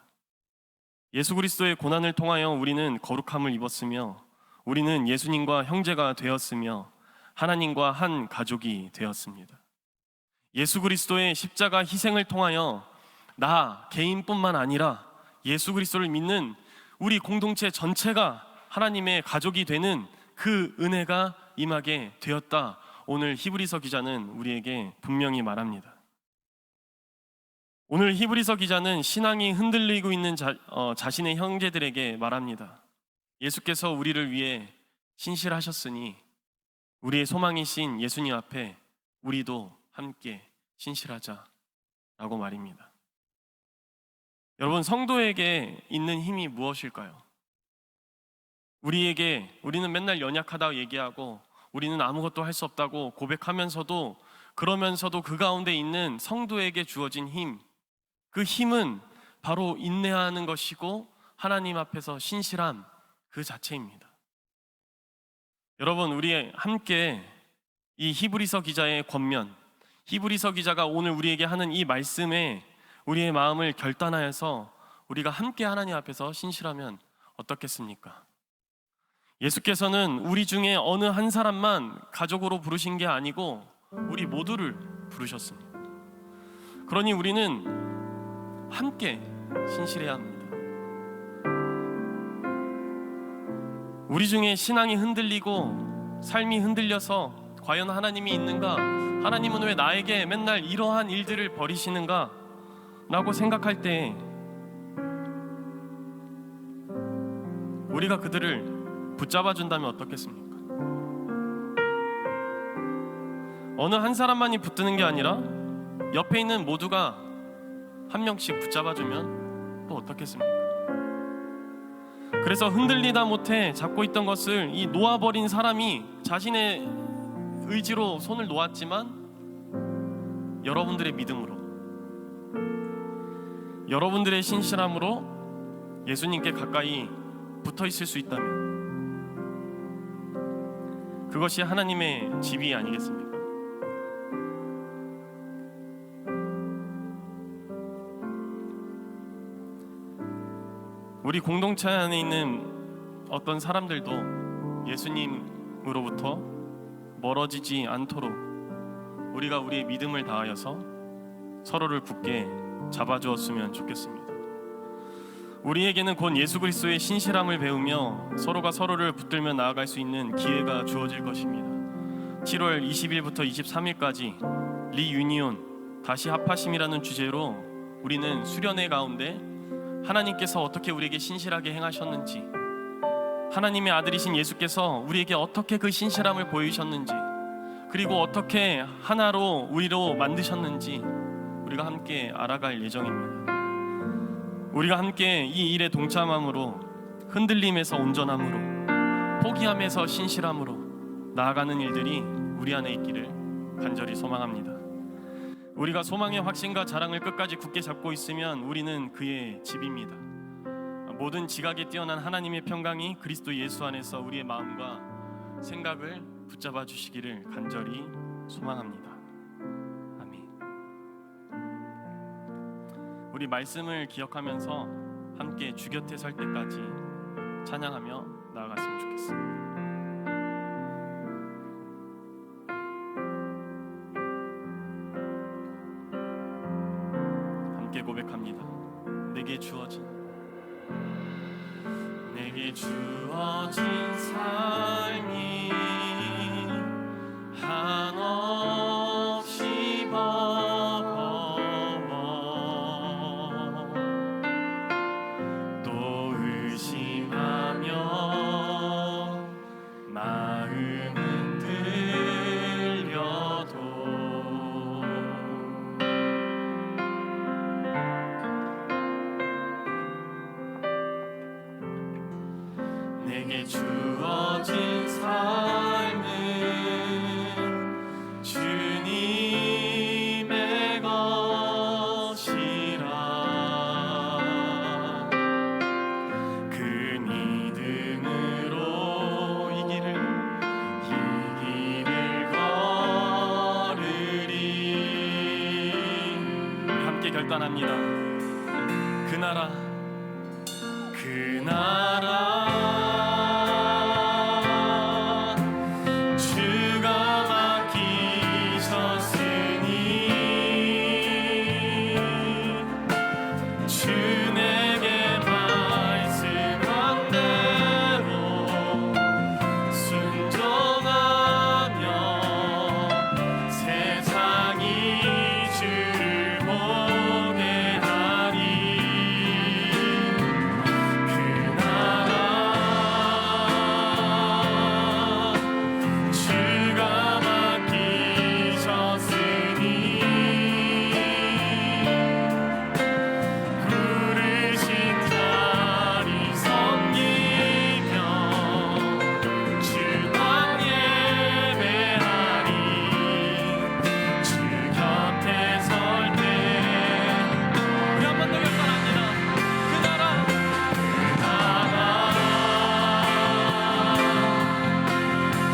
예수 그리스도의 고난을 통하여 우리는 거룩함을 입었으며 우리는 예수님과 형제가 되었으며 하나님과 한 가족이 되었습니다. 예수 그리스도의 십자가 희생을 통하여 나 개인뿐만 아니라 예수 그리스도를 믿는 우리 공동체 전체가 하나님의 가족이 되는 그 은혜가 임하게 되었다. 오늘 히브리서 기자는 우리에게 분명히 말합니다. 오늘 히브리서 기자는 신앙이 흔들리고 있는 자신의 형제들에게 말합니다. 예수께서 우리를 위해 신실하셨으니 우리의 소망이신 예수님 앞에 우리도 함께 신실하자라고 말입니다. 여러분, 성도에게 있는 힘이 무엇일까요? 우리는 맨날 연약하다고 얘기하고 우리는 아무것도 할 수 없다고 고백하면서도 그러면서도 그 가운데 있는 성도에게 주어진 힘, 그 힘은 바로 인내하는 것이고 하나님 앞에서 신실함 그 자체입니다. 여러분, 우리 함께 이 히브리서 기자의 권면, 히브리서 기자가 오늘 우리에게 하는 이 말씀에 우리의 마음을 결단하여서 우리가 함께 하나님 앞에서 신실하면 어떻겠습니까? 예수께서는 우리 중에 어느 한 사람만 가족으로 부르신 게 아니고 우리 모두를 부르셨습니다. 그러니 우리는 함께 신실해야 합니다. 우리 중에 신앙이 흔들리고 삶이 흔들려서 과연 하나님이 있는가? 하나님은 왜 나에게 맨날 이러한 일들을 벌이시는가? 라고 생각할 때 우리가 그들을 붙잡아 준다면 어떻겠습니까? 어느 한 사람만이 붙드는 게 아니라 옆에 있는 모두가 한 명씩 붙잡아 주면 또 어떻겠습니까? 그래서 흔들리다 못해 잡고 있던 것을 이 놓아버린 사람이 자신의 의지로 손을 놓았지만 여러분들의 믿음으로, 여러분들의 신실함으로 예수님께 가까이 붙어 있을 수 있다면 그것이 하나님의 집이 아니겠습니까? 우리 공동체 안에 있는 어떤 사람들도 예수님으로부터 멀어지지 않도록 우리가 우리의 믿음을 다하여서 서로를 굳게 잡아주었으면 좋겠습니다. 우리에게는 곧 예수 그리스도의 신실함을 배우며 서로가 서로를 붙들며 나아갈 수 있는 기회가 주어질 것입니다. 7월 20일부터 23일까지 리유니온 다시 합하심이라는 주제로 우리는 수련회 가운데 하나님께서 어떻게 우리에게 신실하게 행하셨는지, 하나님의 아들이신 예수께서 우리에게 어떻게 그 신실함을 보이셨는지, 그리고 어떻게 하나로 우리로 만드셨는지 우리가 함께 알아갈 예정입니다. 우리가 함께 이 일에 동참함으로 흔들림에서 온전함으로 포기함에서 신실함으로 나아가는 일들이 우리 안에 있기를 간절히 소망합니다. 우리가 소망의 확신과 자랑을 끝까지 굳게 잡고 있으면 우리는 그의 집입니다. 모든 지각에 뛰어난 하나님의 평강이 그리스도 예수 안에서 우리의 마음과 생각을 붙잡아 주시기를 간절히 소망합니다. 아멘. 우리 말씀을 기억하면서 함께 주 곁에 설 때까지 찬양하며 나아갔으면 좋겠습니다. 함께 고백합니다. 내게 주어진 삶이 한없이 버거워 또 의심하며 마음은 들려도 내게 주어진 삶 함께 결단합니다. 그 나라 그 나라 주가 맡기셨으니 주 내게 말씀한 대로 순종하며 세상이 주를 보게 하리. 그 나라 주가 맡기셨으니 부르신 자리 섬기며 주만 예배하리. 주 곁에 설 때 우리 한 번 더 결단합니다. 그 나라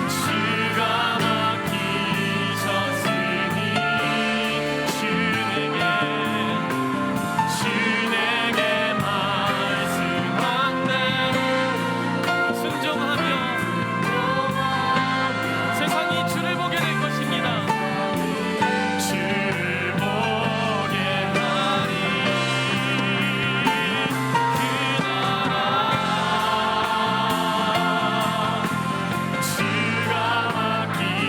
주가 맡기셨으니 주 내게 말씀한 대로 순종하며 세상이 주를 보게 될 것입니다. 주를 보게 하리. 그 나라 주가 맡기셨으니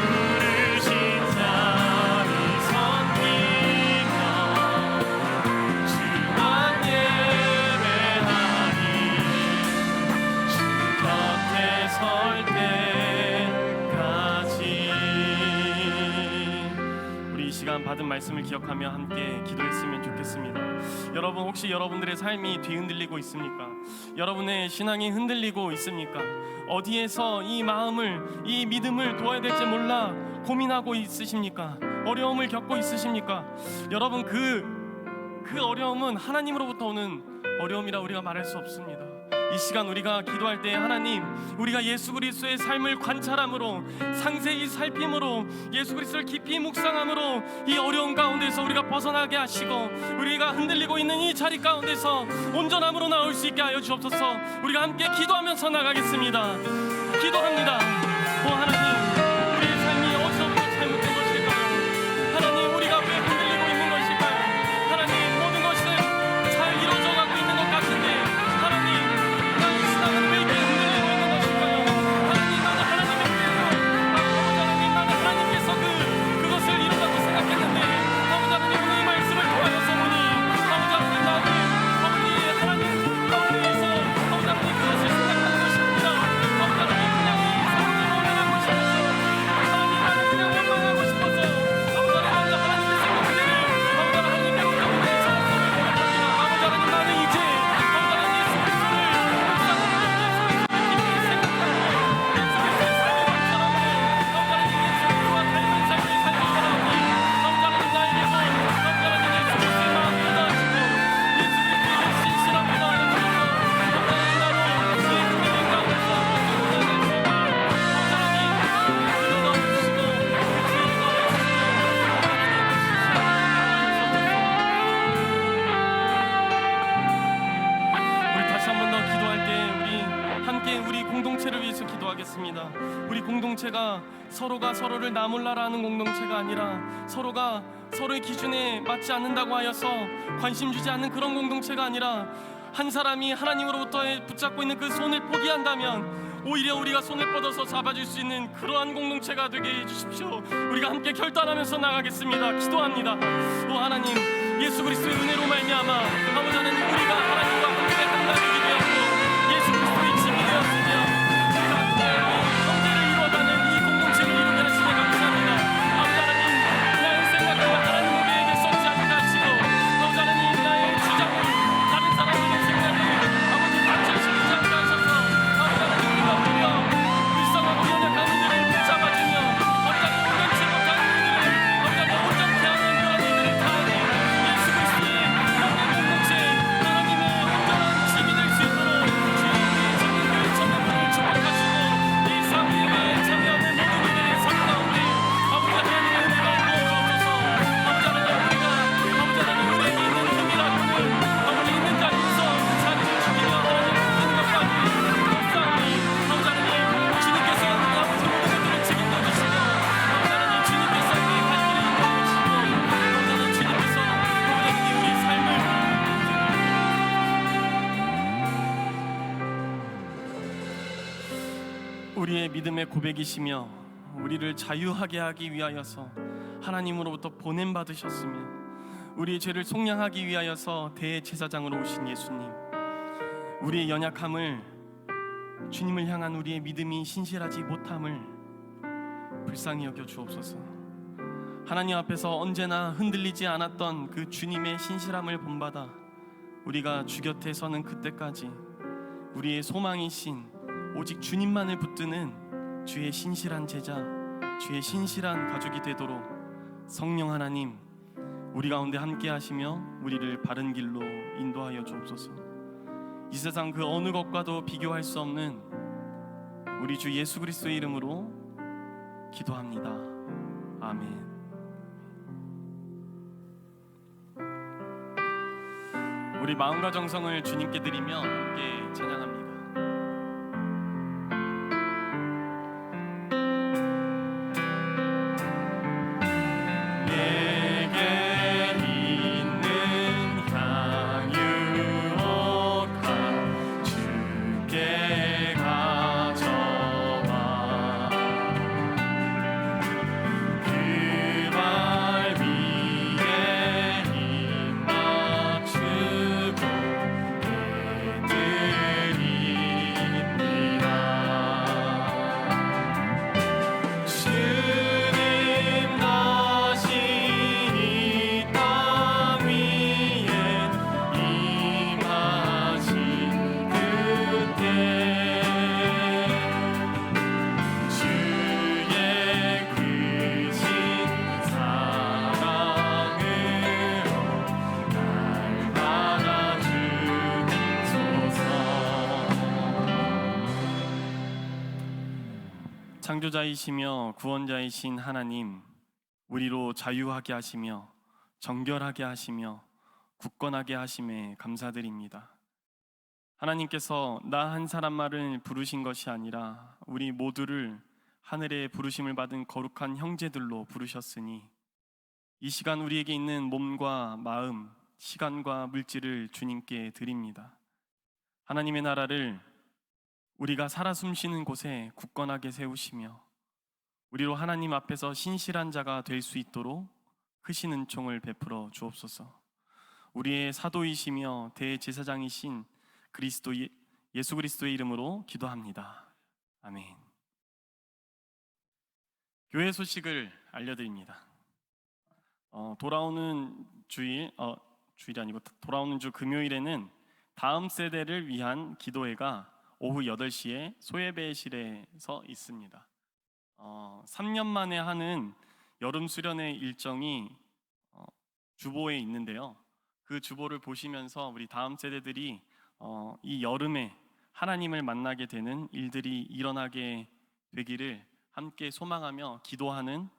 부르신 자리 섬기며 주만 예배하리. 주 곁에 설 때까지. 우리 이 시간 받은 말씀을 기억하며 함께 기도했으면 좋겠습니다. 여러분, 혹시 여러분들의 삶이 뒤흔들리고 있습니까? 여러분의 신앙이 흔들리고 있습니까? 어디에서 이 마음을, 이 믿음을 둬야 될지 몰라 고민하고 있으십니까? 어려움을 겪고 있으십니까? 여러분, 그 어려움은 하나님으로부터 오는 어려움이라 우리가 말할 수 없습니다. 이 시간 우리가 기도할 때 하나님, 우리가 예수 그리스도의 삶을 관찰함으로, 상세히 살핌으로, 예수 그리스도를 깊이 묵상함으로 이 어려움 가운데서 우리가 벗어나게 하시고, 우리가 흔들리고 있는 이 자리 가운데서 온전함으로 나올 수 있게 하여 주옵소서. 우리가 함께 기도하면서 나가겠습니다. 기도합니다. 오 하나님, 우리의 삶이 어디서부터 잘못된 것일까요? 하나님, 우리가 왜 흔들리고 있는 것일까요? 하나님, 모든 것은 잘 이루어져 가고 있는 것 같은데 하나님, 나의 신앙은 왜 이렇게 흔들리고 있는 것일까요? 하나님, 나는 하나님의 뜻대로, 나는 하나님께서 그것을 이룬다고 생각했는데 아버지 하나님, 오늘 이 말씀을 통하여서 보니 아버지 하나님, 나는 아버지 하나님 가운데에서 아버지 하나님 그것을 생각하는 것이 아니라 아버지 하나님 그냥 이 삶을 원망하고 싶어서, 하나님 나는 그냥 원망하고 싶어서 아버지 하나님, 하나님의 생각대로 아버지 하나님의 가운데에서 손을 고백합니다. 아버지 하나님, 나는 이제 아버지 하나님 예수 그리스도를 우리 다시 한 번 더 기도할 때 우리 함께 우리 공동체를 위해서 기도하겠습니다. 우리 공동체가 서로가 서로를 나 몰라라는 공동체가 아니라 서로가 서로의 기준에 맞지 않는다고 하여서 관심 주지 않는 그런 공동체가 아니라 한 사람이 하나님으로부터 붙잡고 있는 그 손을 포기한다면 오히려 우리가 손을 뻗어서 잡아줄 수 있는 그러한 공동체가 되게 해주십시오. 우리가 함께 결단하면서 나가겠습니다. 기도합니다. 오 하나님, 예수 그리스도의 은혜로 말미암아 아버지 하나님, 우리가 하나님과 함께 한나되게 되었고 예수 그리스도의 짐이 되었으며 우리가 함께 형제를 이루어가는 이 공동체를 이루게 하시니 감사합니다. 아버지 하나님, 나의 생각을 하나님 무게에게 썩지 않게 하시고 아버지 하나님, 나의 주장을 다른 사람들의 생각을 아버지 받쳐주시지 않게 하셔서 아버지 하나님, 우리가 오히려 불쌍하고 연약한 이들을 붙잡아주며 아버지 하나님, 온전치 못한 이들을 아버지 하나님, 온전케 하는 그런 이들을 다 예수 그리스도의 영의 공동체, 하나님의 우리의 믿음의 고백이시며 우리를 자유하게 하기 위하여서 하나님으로부터 보냄 받으셨으며 우리의 죄를 속량하기 위하여서 대제사장으로 오신 예수님, 우리의 연약함을, 주님을 향한 우리의 믿음이 신실하지 못함을 불쌍히 여겨 주옵소서. 하나님 앞에서 언제나 흔들리지 않았던 그 주님의 신실함을 본받아 우리가 주 곁에 서는 그때까지 우리의 소망이신 오직 주님만을 붙드는 주의 신실한 제자, 주의 신실한 가족이 되도록 성령 하나님 우리 가운데 함께 하시며 우리를 바른 길로 인도하여 주옵소서. 이 세상 그 어느 것과도 비교할 수 없는 우리 주 예수 그리스도의 이름으로 기도합니다. 아멘. 우리 마음과 정성을 주님께 드리며 함께 찬양합니다. 창조자이시며 구원자이신 하나님, 우리로 자유하게 하시며 정결하게 하시며 굳건하게 하심에 감사드립니다. 하나님께서 나 한 사람만을 부르신 것이 아니라 우리 모두를 하늘의 부르심을 받은 거룩한 형제들로 부르셨으니 이 시간 우리에게 있는 몸과 마음, 시간과 물질을 주님께 드립니다. 하나님의 나라를 우리가 살아 숨쉬는 곳에 굳건하게 세우시며 우리로 하나님 앞에서 신실한 자가 될 수 있도록 크신 은총을 베풀어 주옵소서. 우리의 사도이시며 대제사장이신 그리스도 예수 그리스도의 이름으로 기도합니다. 아멘. 교회 소식을 알려드립니다. 돌아오는 주일이 아니고 돌아오는 주 금요일에는 다음 세대를 위한 기도회가 오후 8시에 소예배실에서 있습니다. 3년 만에 하는 여름 수련회 일정이 주보에 있는데요. 그 주보를 보시면서 우리 다음 세대들이 이 여름에 하나님을 만나게 되는 일들이 일어나게 되기를 함께 소망하며 기도하는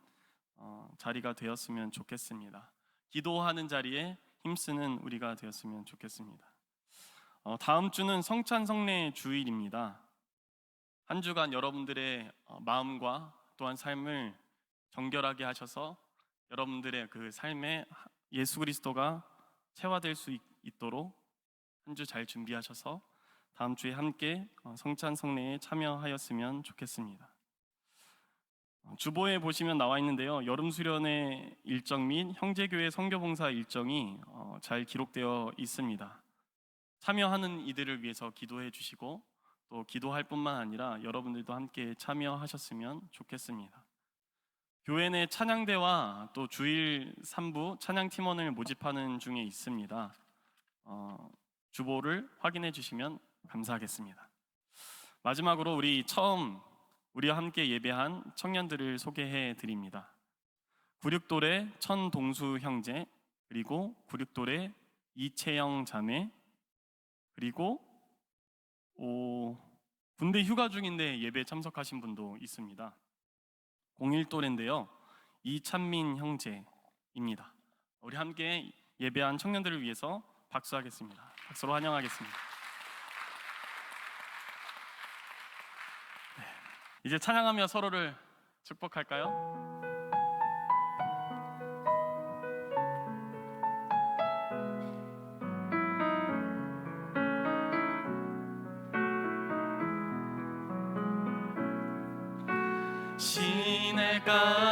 자리가 되었으면 좋겠습니다. 기도하는 자리에 힘쓰는 우리가 되었으면 좋겠습니다. 다음 주는 성찬 성례 주일입니다. 한 주간 여러분들의 마음과 또한 삶을 정결하게 하셔서 여러분들의 그 삶에 예수 그리스도가 체화될 수 있도록 한 주 잘 준비하셔서 다음 주에 함께 성찬 성례에 참여하였으면 좋겠습니다. 주보에 보시면 나와 있는데요. 여름 수련회 일정 및 형제교회 선교봉사 일정이 잘 기록되어 있습니다. 참여하는 이들을 위해서 기도해 주시고 또 기도할 뿐만 아니라 여러분들도 함께 참여하셨으면 좋겠습니다. 교회 내 찬양대와 또 주일 3부 찬양팀원을 모집하는 중에 있습니다. 주보를 확인해 주시면 감사하겠습니다. 마지막으로 우리와 함께 예배한 청년들을 소개해 드립니다. 96돌의 천동수 형제, 그리고 96돌의 이채영 자매, 그리고 군대 휴가 중인데 예배 참석하신 분도 있습니다. 01돌인데요. 이찬민 형제입니다. 우리 함께 예배한 청년들을 위해서 박수하겠습니다. 박수로 환영하겠습니다. 네, 이제 찬양하며 서로를 축복할까요?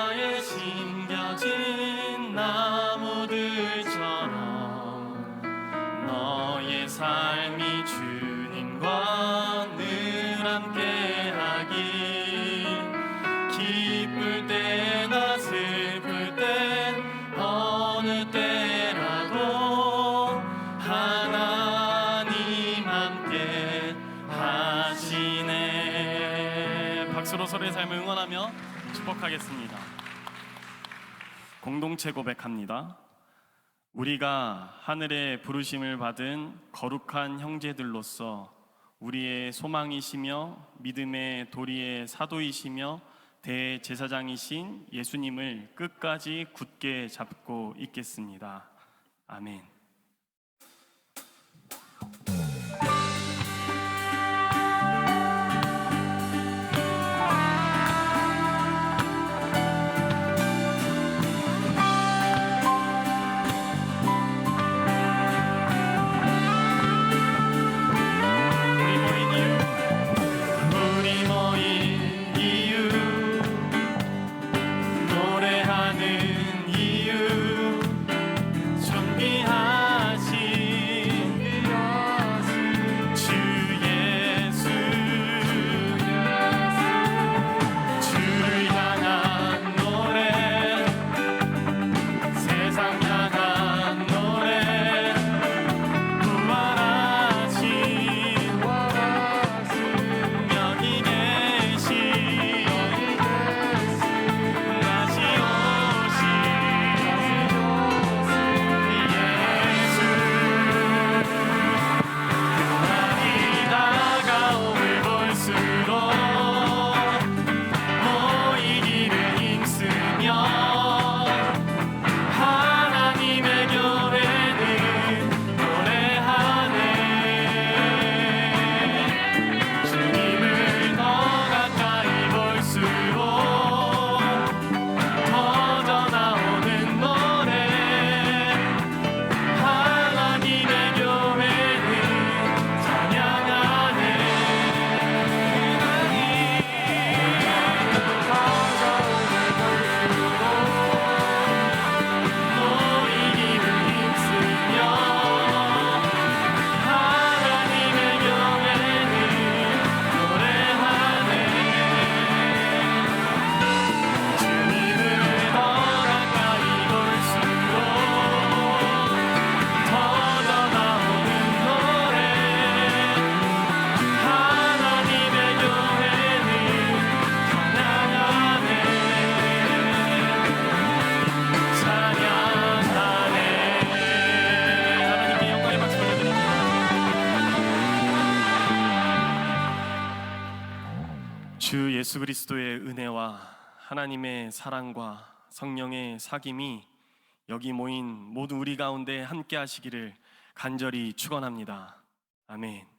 바다에 심겨진 나무들처럼 너의 삶이 주님과 늘 함께하길 기쁠 때나 슬플 때 어느 때라도 하나님 함께 하시네. 박수로 서로의 삶을 응원하며 축복하겠습니다. 공동체 고백합니다. 우리가 하늘의 부르심을 받은 거룩한 형제들로서 우리의 소망이시며 믿음의 도리의 사도이시며 대제사장이신 예수님을 끝까지 굳게 잡고 있겠습니다. 아멘. 우리 모인 이유, 노래하는 이유, 준비하신 주 예수, 주를 향한 노래, 세상 향한 노래, 부활하신 여기 계신 다시 오신 예수, 그날이 다가옴을 볼수록 모이기를 힘쓰며 하나님의 교회는 노래하네. 주님을 더 가까이 볼수록 터져나오는 노래, 하나님의 교회는 찬양하네. 모이기를 힘쓰며 하나님의 교회는 노래하네. 주님을 더 가까이 볼수록 터져나오는 노래, 하나님의 교회는 찬양하네. 찬양하네. 하나님께 영광의 박수 올려드립니다. 주 예수 그리스도의 은혜와 하나님의 사랑과 성령의 사귐이 여기 모인 모두 우리 가운데 함께 하시기를 간절히 축원합니다. 아멘.